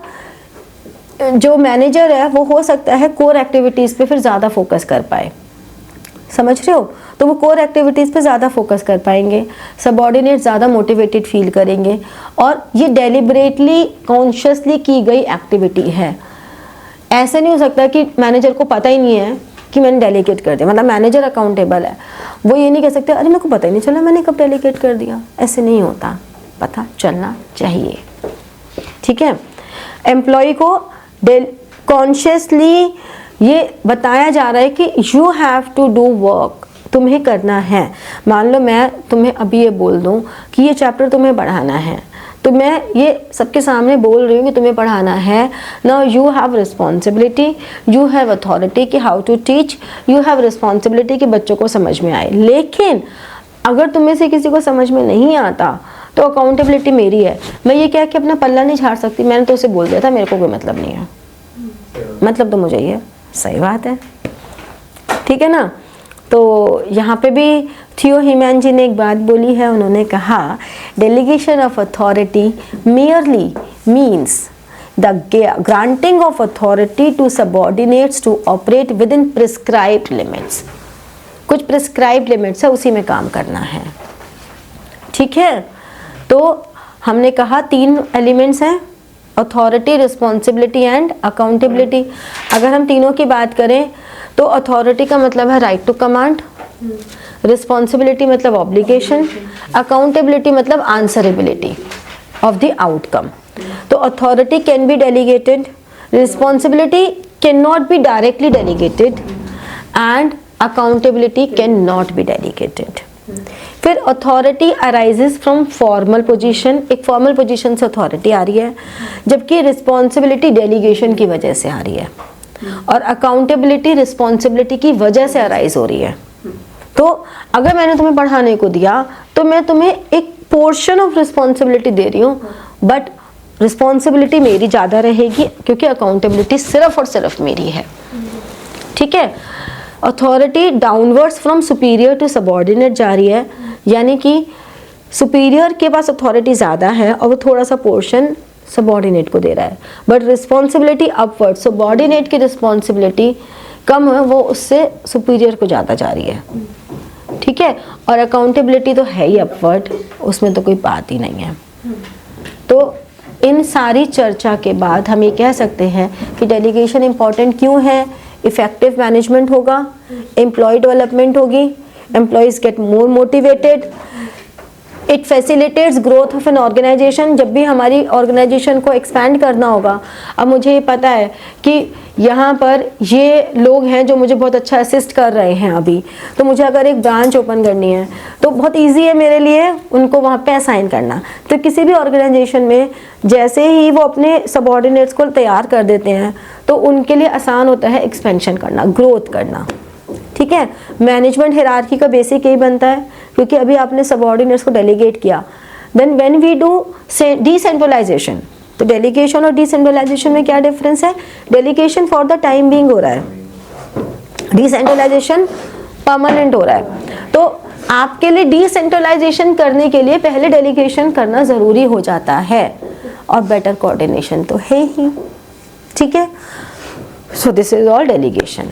जो मैनेजर है वो हो सकता है कोर एक्टिविटीज़ पे फिर ज़्यादा फोकस कर पाए, समझ रहे हो। तो वो कोर एक्टिविटीज़ पे ज़्यादा फोकस कर पाएंगे, सबऑर्डिनेट ज़्यादा मोटिवेटेड फील करेंगे, और ये डेलिबरेटली कॉन्शियसली की गई एक्टिविटी है। ऐसे नहीं हो सकता कि मैनेजर को पता ही नहीं है कि मैंने डेलीगेट कर दिया, मतलब मैनेजर अकाउंटेबल है, वो ये नहीं कह सकते अरे मेरे को पता ही नहीं चला मैंने कब डेलीगेट कर दिया। ऐसे नहीं होता, पता चलना चाहिए, ठीक है। एम्प्लॉय को कॉन्शियसली ये बताया जा रहा है कि you have to do work, तुम्हें करना है। मान लो मैं तुम्हें अभी ये बोल दूं कि ये चैप्टर तुम्हें पढ़ाना है, तो मैं ये सबके सामने बोल रही हूँ कि तुम्हें पढ़ाना है। Now you have responsibility, you have authority कि how to teach, you have responsibility कि बच्चों को समझ में आए। लेकिन अगर तुम्हें से किसी को समझ में नहीं आता तो अकाउंटेबिलिटी मेरी है। मैं ये क्या कि अपना पल्ला नहीं झाड़ सकती, मैंने तो उसे बोल दिया था मेरे को कोई मतलब नहीं है, मतलब तो मुझे ही है। सही बात है, ठीक है ना। तो यहाँ पे भी थियो हीमैन जी ने एक बात बोली है, उन्होंने कहा delegation of authority merely means the granting of authority to subordinates to operate within prescribed limits। कुछ prescribed limits है, उसी में काम करना है, ठीक है। तो हमने कहा 3 एलिमेंट्स हैं, अथॉरिटी, रिस्पॉन्सिबिलिटी एंड अकाउंटेबिलिटी। अगर हम तीनों की बात करें तो अथॉरिटी का मतलब है राइट टू कमांड, रिस्पॉन्सिबिलिटी मतलब ऑब्लिगेशन, अकाउंटेबिलिटी मतलब आंसरेबिलिटी ऑफ द आउटकम। तो authority can be delegated, responsibility can not be directly delegated and accountability can not be delegated. फिर authority arises from formal position, एक formal position से authority आ रही है, जबकि रिस्पॉन्सिबिलिटी डेलीगेशन की वजह से आ रही है, और अकाउंटेबिलिटी रिस्पॉन्सिबिलिटी की वजह से अराइज हो रही है। तो अगर मैंने तुम्हें पढ़ाने को दिया तो मैं तुम्हें एक पोर्शन ऑफ रिस्पॉन्सिबिलिटी दे रही हूँ, बट रिस्पॉन्सिबिलिटी मेरी ज़्यादा रहेगी क्योंकि अकाउंटेबिलिटी सिर्फ और सिर्फ मेरी है, ठीक है। Authority downwards from superior to subordinate जा रही है, यानी कि सुपीरियर के पास अथॉरिटी ज़्यादा है और वो थोड़ा सा पोर्शन सबऑर्डिनेट को दे रहा है, बट रिस्पॉन्सिबिलिटी अपवर्ड, सबऑर्डिनेट की रिस्पॉन्सिबिलिटी कम है, वो उससे सुपीरियर को ज़्यादा जा रही है, ठीक है। और अकाउंटेबिलिटी तो है ही अपवर्ड, उसमें तो कोई बात ही नहीं है। तो इन सारी चर्चा के बाद हम ये कह सकते हैं कि डेलीगेशन इम्पॉर्टेंट क्यों है। इफेक्टिव मैनेजमेंट होगा, एम्प्लॉय डेवलपमेंट होगी, employees get more motivated, it facilitates growth of an organisation. जब भी हमारी ऑर्गेनाइजेशन को एक्सपैंड करना होगा, अब मुझे ये पता है कि यहाँ पर ये लोग हैं जो मुझे बहुत अच्छा असिस्ट कर रहे हैं अभी, तो मुझे अगर एक ब्रांच ओपन करनी है तो बहुत इजी है मेरे लिए उनको वहाँ पे असाइन करना। तो किसी भी ऑर्गेनाइजेशन में जैसे ही वो अपने सबऑर्डिनेट्स को तैयार कर देते हैं तो उनके लिए आसान होता है एक्सपेंशन करना, ग्रोथ करना, ठीक है। मैनेजमेंट हायरार्की का बेसिक यही बनता है, क्योंकि अभी आपने सबऑर्डिनेट्स को डेलीगेट किया। Then when we do decentralisation, तो डेलीगेशन और डिसेंट्रलाइजेशन में क्या डिफरेंस है। Delegation for the time being हो रहा है, डिसेंट्रलाइजेशन परमानेंट हो रहा है। तो आपके लिए डिसेंट्रलाइजेशन करने के लिए पहले डेलीगेशन करना ज़रूरी हो जाता है, और बेटर कोऑर्डिनेशन तो है ही, ठीक है। So this is all delegation.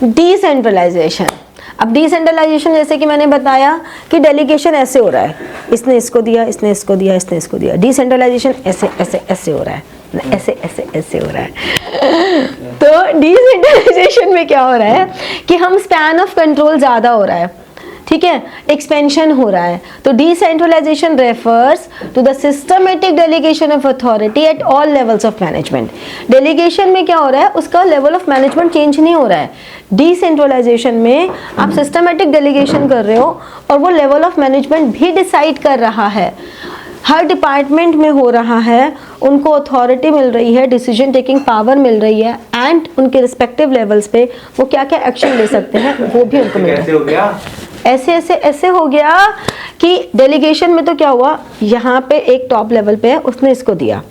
Decentralisation, अब डिसेंट्रलाइजेशन जैसे कि मैंने बताया कि डेलीगेशन ऐसे हो रहा है, इसने इसको दिया, इसने इसको दिया, इसने इसको दिया। डिसेंट्रलाइजेशन ऐसे ऐसे ऐसे हो रहा है, ऐसे ऐसे ऐसे हो रहा है। तो डिसेंट्रलाइजेशन में क्या हो रहा है कि हम स्पैन ऑफ कंट्रोल ज़्यादा हो रहा है, ठीक है, एक्सपेंशन हो रहा है। तो decentralisation refers to the systematic delegation of authority at all levels of management. Delegation में क्या हो रहा है, उसका लेवल ऑफ मैनेजमेंट चेंज नहीं हो रहा है। डिसेंट्रलाइजेशन में आप सिस्टमेटिक डेलीगेशन कर रहे हो और वो लेवल ऑफ मैनेजमेंट भी डिसाइड कर रहा है, हर डिपार्टमेंट में हो रहा है, उनको अथॉरिटी मिल रही है, डिसीजन टेकिंग पावर मिल रही है, एंड उनके रिस्पेक्टिव लेवल्स पे वो क्या क्या एक्शन ले सकते हैं वो भी उनको मिल रहा है। ऐसे ऐसे ऐसे हो गया कि डेलीगेशन में तो क्या हुआ, यहाँ पे एक टॉप लेवल पे है, उसने इसको दिया।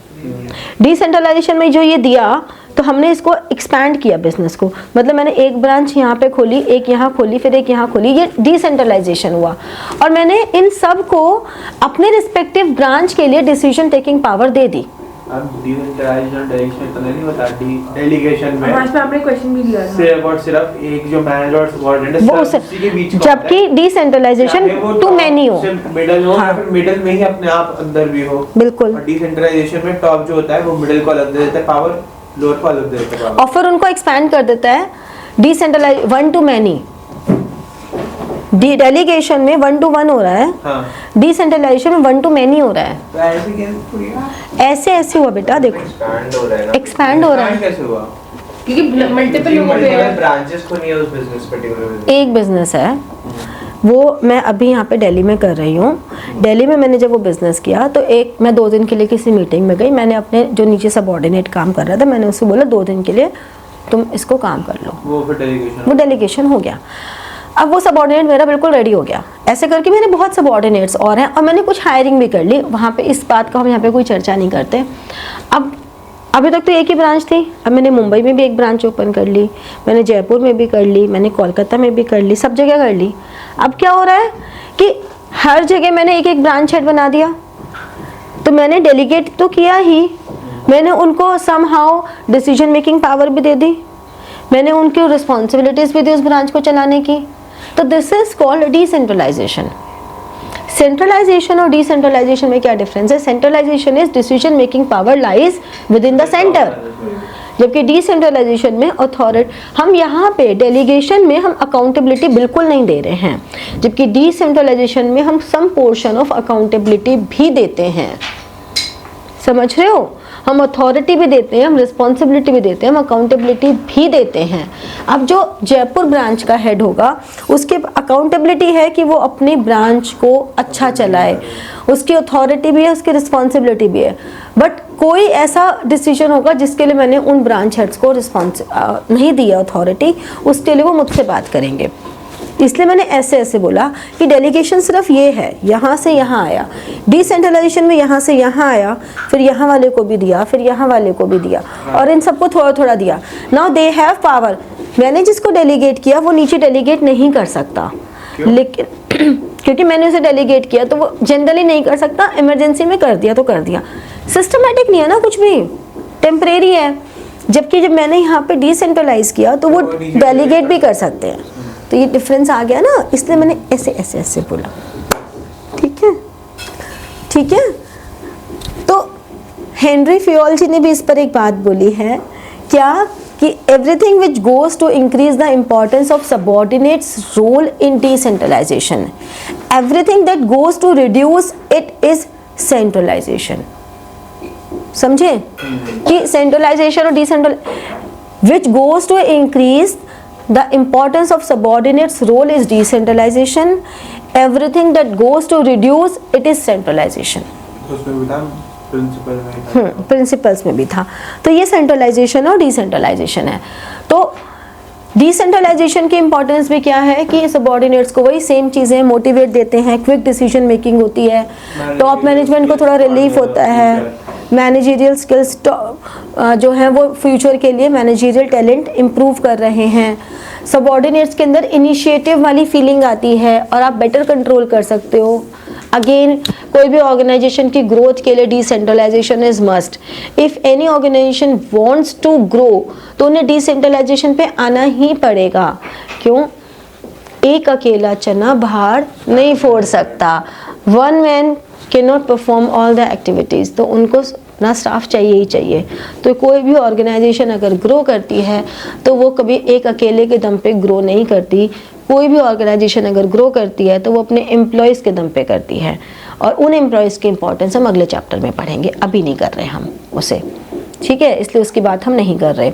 डिसेंट्रलाइजेशन में जो ये दिया तो हमने इसको एक्सपैंड किया बिजनेस को, मतलब मैंने एक ब्रांच यहाँ पे खोली, एक यहाँ खोली, फिर एक यहाँ खोली, ये डिसेंट्रलाइजेशन हुआ। और मैंने इन सब को अपने रिस्पेक्टिव ब्रांच के लिए डिसीजन टेकिंग पावर दे दी। अब डिसेंट्रलाइजेशन डायरेक्शन तो नहीं होता डेलीगेशन में। आज पे आपने क्वेश्चन भी दिया था, सिर्फ और सिर्फ एक जो मैनेजर और सबऑर्डिनेट है उसी के बीच, जबकि डिसेंट्रलाइजेशन टू मैनी हो, मिडिल हो, या फिर मिडिल में ही अपने आप अंदर भी हो, बिल्कुल। और डिसेंट्रलाइजेशन में टॉप जो होता है वो मिडिल को अलग दे देता है पावर, लोअर को अलग दे देता है पावर, और फिर उनको एक्सपैंड कर देता है। डिसेंट्रलाइज 1 to many, डेलीगेशन में 1 to 1 हो रहा है, हाँ। डिसेंट्रलाइजेशन में 1 to many हो रहा है। तो ऐसे कैसे ऐसे ऐसे हुआ बेटा, देखो एक्सपैंड हो रहा है ना, एक्सपैंड हो रहा है, कैसे हुआ? क्योंकि मल्टीपल लोगों पे मल्टीपल ब्रांचेस खुली है उस बिजनेस पर्टिकुलर। एक बिजनेस है वो मैं अभी यहाँ पे दिल्ली में कर रही हूँ। दिल्ली में मैंने जब वो बिज़नेस किया तो मैं 2 दिन के लिए किसी मीटिंग में गई, मैंने अपने जो नीचे सबऑर्डिनेट काम कर रहा था मैंने उससे बोला 2 दिन के लिए तुम इसको काम कर लो, वो डेलीगेशन हो गया। अब वो सबऑर्डिनेट मेरा बिल्कुल रेडी हो गया, ऐसे करके मैंने बहुत सबऑर्डिनेट्स और हैं, और मैंने कुछ हायरिंग भी कर ली वहाँ पे। इस बात का हम यहाँ पे कोई चर्चा नहीं करते। अब अभी तक तो एक ही ब्रांच थी, अब मैंने मुंबई में भी एक ब्रांच ओपन कर ली, मैंने जयपुर में भी कर ली, मैंने कोलकाता में भी कर ली, सब जगह कर ली। अब क्या हो रहा है कि हर जगह मैंने एक एक ब्रांच हेड बना दिया, तो मैंने डेलीगेट तो किया ही, मैंने उनको समहाउ डिसीजन मेकिंग पावर भी दे दी, मैंने उनकी रिस्पॉन्सिबिलिटीज भी दी उस ब्रांच को चलाने की। तो this is called decentralisation. Centralisation और डिसेंट्रलाइजेशन में क्या डिफरेंस है? Centralisation is decision making power lies within the centre, जबकि डिसेंट्रलाइजेशन में अथॉरिटी, हम यहाँ पे डेलीगेशन में हम अकाउंटेबिलिटी बिल्कुल नहीं दे रहे हैं, जबकि डिसेंट्रलाइजेशन में हम सम पोर्शन ऑफ अकाउंटेबिलिटी भी देते हैं। समझ रहे हो? हम अथॉरिटी भी देते हैं, हम रिस्पॉन्सिबिलिटी भी देते हैं, हम अकाउंटेबिलिटी भी देते हैं। अब जो जयपुर ब्रांच का हेड होगा उसकी अकाउंटेबिलिटी है कि वो अपनी ब्रांच को अच्छा चलाए, उसकी अथॉरिटी भी है, उसकी रिस्पॉन्सिबिलिटी भी है। बट कोई ऐसा डिसीजन होगा जिसके लिए मैंने उन ब्रांच हेड्स को नहीं दिया अथॉरिटी, उसके लिए वो मुझसे बात करेंगे। इसलिए मैंने ऐसे ऐसे बोला कि डेलीगेशन सिर्फ ये है, यहाँ से यहाँ आया, डिसेंट्रलाइजेशन में यहाँ से यहाँ आया, फिर यहाँ वाले को भी दिया, फिर यहाँ वाले को भी दिया, और इन सबको थोड़ा थोड़ा दिया। Now they have power. मैंने जिसको डेलीगेट किया वो नीचे डेलीगेट नहीं कर सकता, लेकिन क्योंकि मैंने उसे डेलीगेट किया तो वो जनरली नहीं कर सकता, इमरजेंसी में कर दिया तो कर दिया। सिस्टमेटिक नहीं है ना, कुछ भी टेम्परेरी है। जबकि जब मैंने यहाँ पे डिसेंट्रलाइज किया तो वो डेलीगेट भी कर सकते हैं। तो ये डिफरेंस आ गया ना, इसलिए मैंने ऐसे ऐसे ऐसे बोला। ठीक है, ठीक है। तो हेनरी फियोल जी ने भी इस पर एक बात बोली है, क्या कि everything which goes to increase the importance of subordinates role in decentralisation, everything that goes to reduce it is centralisation. समझे कि सेंट्रलाइजेशन और decentral which goes to increase the importance of subordinates role is decentralization, everything that goes to reduce it is centralization। उसमें भी था principal में, principles में भी था। तो ये सेंट्रलाइजेशन और डिसेंट्रलाइजेशन है। तो डिसेंट्रलाइजेशन की इंपॉर्टेंस भी क्या है कि सबऑर्डिनेट्स को वही सेम चीज़ें मोटिवेट देते हैं, क्विक डिसीजन मेकिंग होती है, टॉप मैनेजमेंट को थोड़ा रिलीफ होता है, मैनेजरियल स्किल्स जो हैं वो फ्यूचर के लिए मैनेजरियल टैलेंट इम्प्रूव कर रहे हैं। सबऑर्डिनेट्स के अंदर इनिशिएटिव वाली फीलिंग आती है और आप बेटर कंट्रोल कर सकते हो। अगेन कोई भी ऑर्गेनाइजेशन की ग्रोथ के लिए decentralisation is must. If any organisation wants to grow तो उन्हें डिसेंट्रलाइजेशन पे आना ही पड़ेगा। क्यों? एक अकेला चना बाहर नहीं फोड़ सकता। One man can not perform all the activities, तो उनको ना स्टाफ चाहिए ही चाहिए। तो कोई भी ऑर्गेनाइजेशन अगर ग्रो करती है तो वो कभी एक अकेले के दम पे ग्रो नहीं करती। कोई भी ऑर्गेनाइजेशन अगर ग्रो करती है तो वो अपने एम्प्लॉयज़ के दम पे करती है, और उन एम्प्लॉयज़ की इंपॉर्टेंस हम अगले चैप्टर में पढ़ेंगे, अभी नहीं कर रहे हम उसे। ठीक है, इसलिए उसकी बात हम नहीं कर रहे।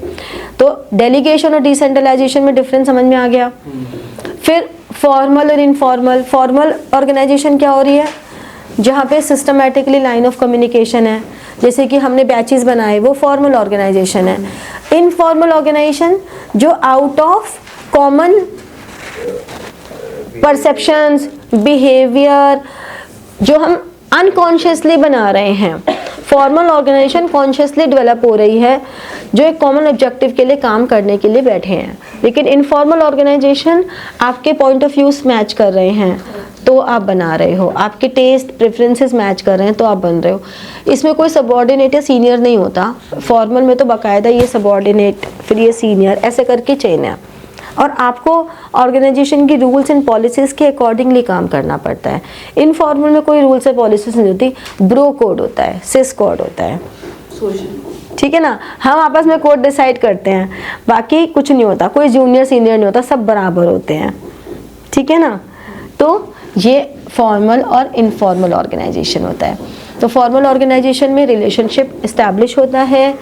तो डेलीगेशन और डिसेंट्रलाइजेशन में डिफरेंस समझ में आ गया। फिर फॉर्मल और इनफॉर्मल। फॉर्मल ऑर्गेनाइजेशन क्या हो रही है? जहाँ पे सिस्टमेटिकली लाइन ऑफ कम्युनिकेशन है, जैसे कि हमने बैचेस बनाए, वो फॉर्मल ऑर्गेनाइजेशन है। इनफॉर्मल ऑर्गेनाइजेशन जो out of common perceptions, behaviour जो हम अनकॉन्शियसली बना रहे हैं। फॉर्मल ऑर्गेनाइजेशन कॉन्शियसली डेवलप हो रही है, जो एक कॉमन ऑब्जेक्टिव के लिए काम करने के लिए बैठे हैं। लेकिन इनफॉर्मल ऑर्गेनाइजेशन आपके पॉइंट ऑफ व्यूज मैच कर रहे हैं तो आप बना रहे हो, आपके टेस्ट प्रेफरेंसेस मैच कर रहे हैं तो आप बन रहे हो। इसमें कोई सबऑर्डिनेट या सीनियर नहीं होता। फॉर्मल में तो बाकायदा ये सबऑर्डिनेट, फिर ये सीनियर, ऐसे करके चेन है, और आपको ऑर्गेनाइजेशन की रूल्स एंड पॉलिसीज़ के अकॉर्डिंगली काम करना पड़ता है। इनफॉर्मल में कोई रूल्स एंड पॉलिसीज नहीं होती, ब्रो कोड होता है, सिस कोड होता है, ठीक है ना। हम आपस में कोड डिसाइड करते हैं, बाकी कुछ नहीं होता, कोई जूनियर सीनियर नहीं होता, सब बराबर होते हैं, ठीक है ना। तो ये फॉर्मल और इनफॉर्मल ऑर्गेनाइजेशन होता है। तो फॉर्मल ऑर्गेनाइजेशन में रिलेशनशिप इस्टेब्लिश होता है,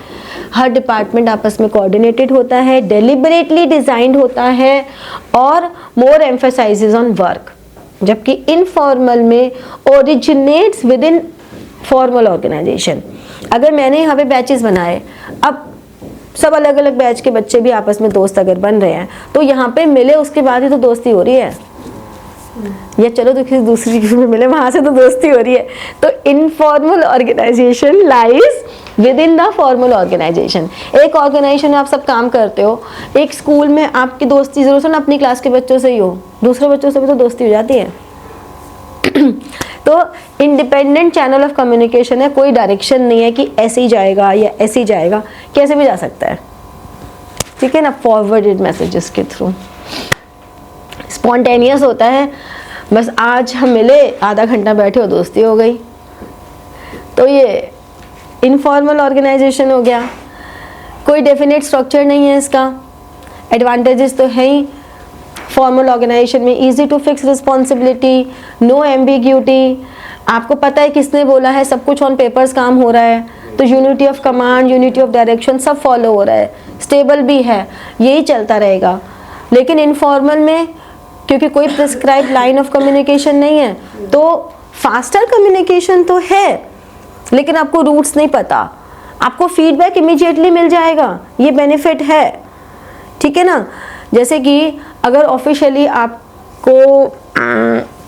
हर डिपार्टमेंट आपस में कोऑर्डिनेटेड होता है, डेलिबरेटली डिजाइंड होता है, और मोर एम्फसाइजेस ऑन वर्क। जबकि इनफॉर्मल में originates within formal organization. अगर मैंने यहाँ पे बैचेस बनाए, अब सब अलग अलग बैच के बच्चे भी आपस में दोस्त अगर बन रहे हैं तो यहाँ पे मिले उसके बाद ही तो दोस्ती हो रही है। या चलो तो किसी दूसरी चीज में मिले, वहां से तो दोस्ती हो रही है। तो informal organization lies within the formal organization. एक ऑर्गेनाइजेशन में आप सब काम करते हो, एक स्कूल में आपकी दोस्ती जरूर ना अपनी क्लास के बच्चों से ही हो, दूसरे बच्चों से भी तो दोस्ती हो जाती है। तो इंडिपेंडेंट चैनल ऑफ कम्युनिकेशन है, कोई डायरेक्शन नहीं है कि ऐसे ही जाएगा या ऐसे ही जाएगा, कैसे भी जा सकता है, ठीक है ना, फॉरवर्डेड मैसेजेस के थ्रू। स्पॉन्टेनियस होता है, बस आज हम मिले, आधा घंटा बैठे हो, दोस्ती हो गई। तो ये इनफॉर्मल ऑर्गेनाइजेशन हो गया, कोई डेफिनेट स्ट्रक्चर नहीं है इसका। एडवांटेजेस तो है ही, फॉर्मल ऑर्गेनाइजेशन में easy to fix responsibility, no ambiguity, आपको पता है किसने बोला है, सब कुछ ऑन पेपर्स काम हो रहा है, तो unity of command, unity of direction सब फॉलो हो रहा है, स्टेबल भी है, यही चलता रहेगा। लेकिन इनफॉर्मल में क्योंकि कोई प्रिस्क्राइब लाइन ऑफ कम्युनिकेशन नहीं है, तो फास्टर कम्युनिकेशन तो है, लेकिन आपको रूट्स नहीं पता, आपको फीडबैक इमीडिएटली मिल जाएगा, ये बेनिफिट है, ठीक है ना। जैसे कि अगर ऑफिशियली आपको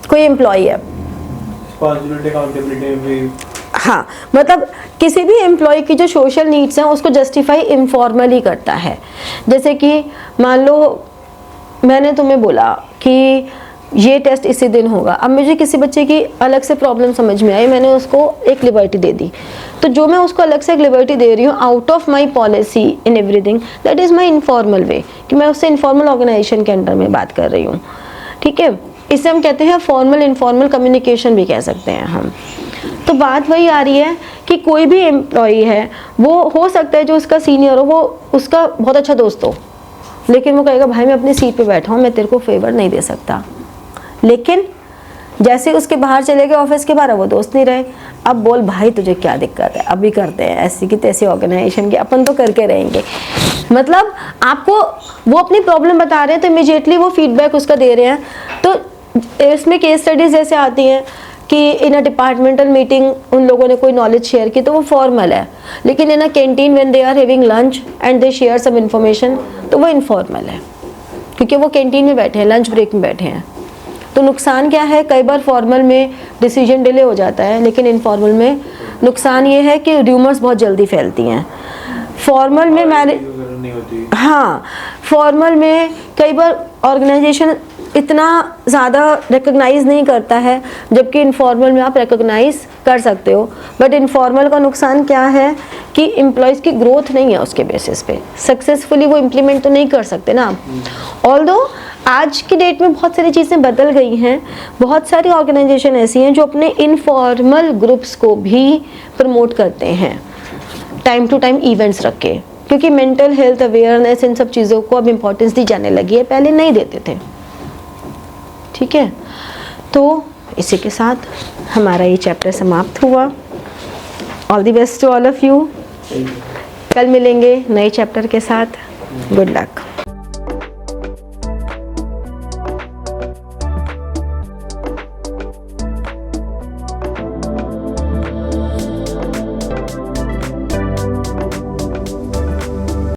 कोई एम्प्लॉय है, रिस्पांसिबिलिटी अकाउंटेबिलिटी भी, हाँ, मतलब किसी भी एम्प्लॉय की जो सोशल नीड्स हैं उसको जस्टिफाई इनफॉर्मली करता है। जैसे कि मान लो मैंने तुम्हें बोला कि ये टेस्ट इसी दिन होगा, अब मुझे किसी बच्चे की अलग से प्रॉब्लम समझ में आई, मैंने उसको एक लिबर्टी दे दी, तो जो मैं उसको अलग से एक लिबर्टी दे रही हूँ out of my policy in everything, that is my informal वे, कि मैं उससे इनफॉर्मल ऑर्गेनाइजेशन के अंडर में बात कर रही हूँ, ठीक है। इसे हम कहते हैं फॉर्मल इनफॉर्मल कम्युनिकेशन भी कह सकते हैं हम। तो बात वही आ रही है कि कोई भी एम्प्लॉई है, वो हो सकता है जो उसका सीनियर हो वो उसका बहुत अच्छा दोस्त हो, लेकिन वो कहेगा भाई मैं अपनी सीट पे बैठा हूँ, मैं तेरे को फेवर नहीं दे सकता। लेकिन जैसे उसके बाहर चले गए ऑफिस के बाहर, वो दोस्त नहीं रहे, अब बोल भाई तुझे क्या दिक्कत है, अभी करते हैं ऐसी की तैसी ऑर्गेनाइजेशन की, अपन तो करके रहेंगे। मतलब आपको वो अपनी प्रॉब्लम बता रहे हैं तो इमीडिएटली वो फीडबैक उसका दे रहे हैं। तो इसमें केस स्टडीज जैसे आती हैं कि इन अ डिपार्टमेंटल मीटिंग उन लोगों ने कोई नॉलेज शेयर की तो वो फॉर्मल है, लेकिन in a canteen when they are having lunch and they share some information तो वो इनफॉर्मल है, क्योंकि वो कैंटीन में बैठे हैं, लंच ब्रेक में बैठे हैं। तो नुकसान क्या है, कई बार फॉर्मल में डिसीजन डिले हो जाता है, लेकिन इनफॉर्मल में नुकसान ये है कि र्यूमर्स बहुत जल्दी फैलती हैं। फॉर्मल में मैंने हाँ, फॉर्मल में कई बार ऑर्गेनाइजेशन इतना ज़्यादा रिकॉग्नाइज नहीं करता है, जबकि इनफॉर्मल में आप रिकॉग्नाइज कर सकते हो। बट इनफॉर्मल का नुकसान क्या है कि एम्प्लॉयज़ की ग्रोथ नहीं है, उसके बेसिस पे सक्सेसफुली वो इम्प्लीमेंट तो नहीं कर सकते ना। ऑल्दो आज की डेट में बहुत सारी चीज़ें बदल गई हैं, बहुत सारी ऑर्गेनाइजेशन ऐसी हैं जो अपने इनफॉर्मल ग्रुप्स को भी प्रमोट करते हैं टाइम टू टाइम इवेंट्स रख के, क्योंकि मेंटल हेल्थ अवेयरनेस इन सब चीज़ों को अब इम्पोर्टेंस दी जाने लगी है, पहले नहीं देते थे, ठीक है। तो इसी के साथ हमारा ये चैप्टर समाप्त हुआ। All the best to all of you. कल मिलेंगे नए चैप्टर के साथ। Good luck.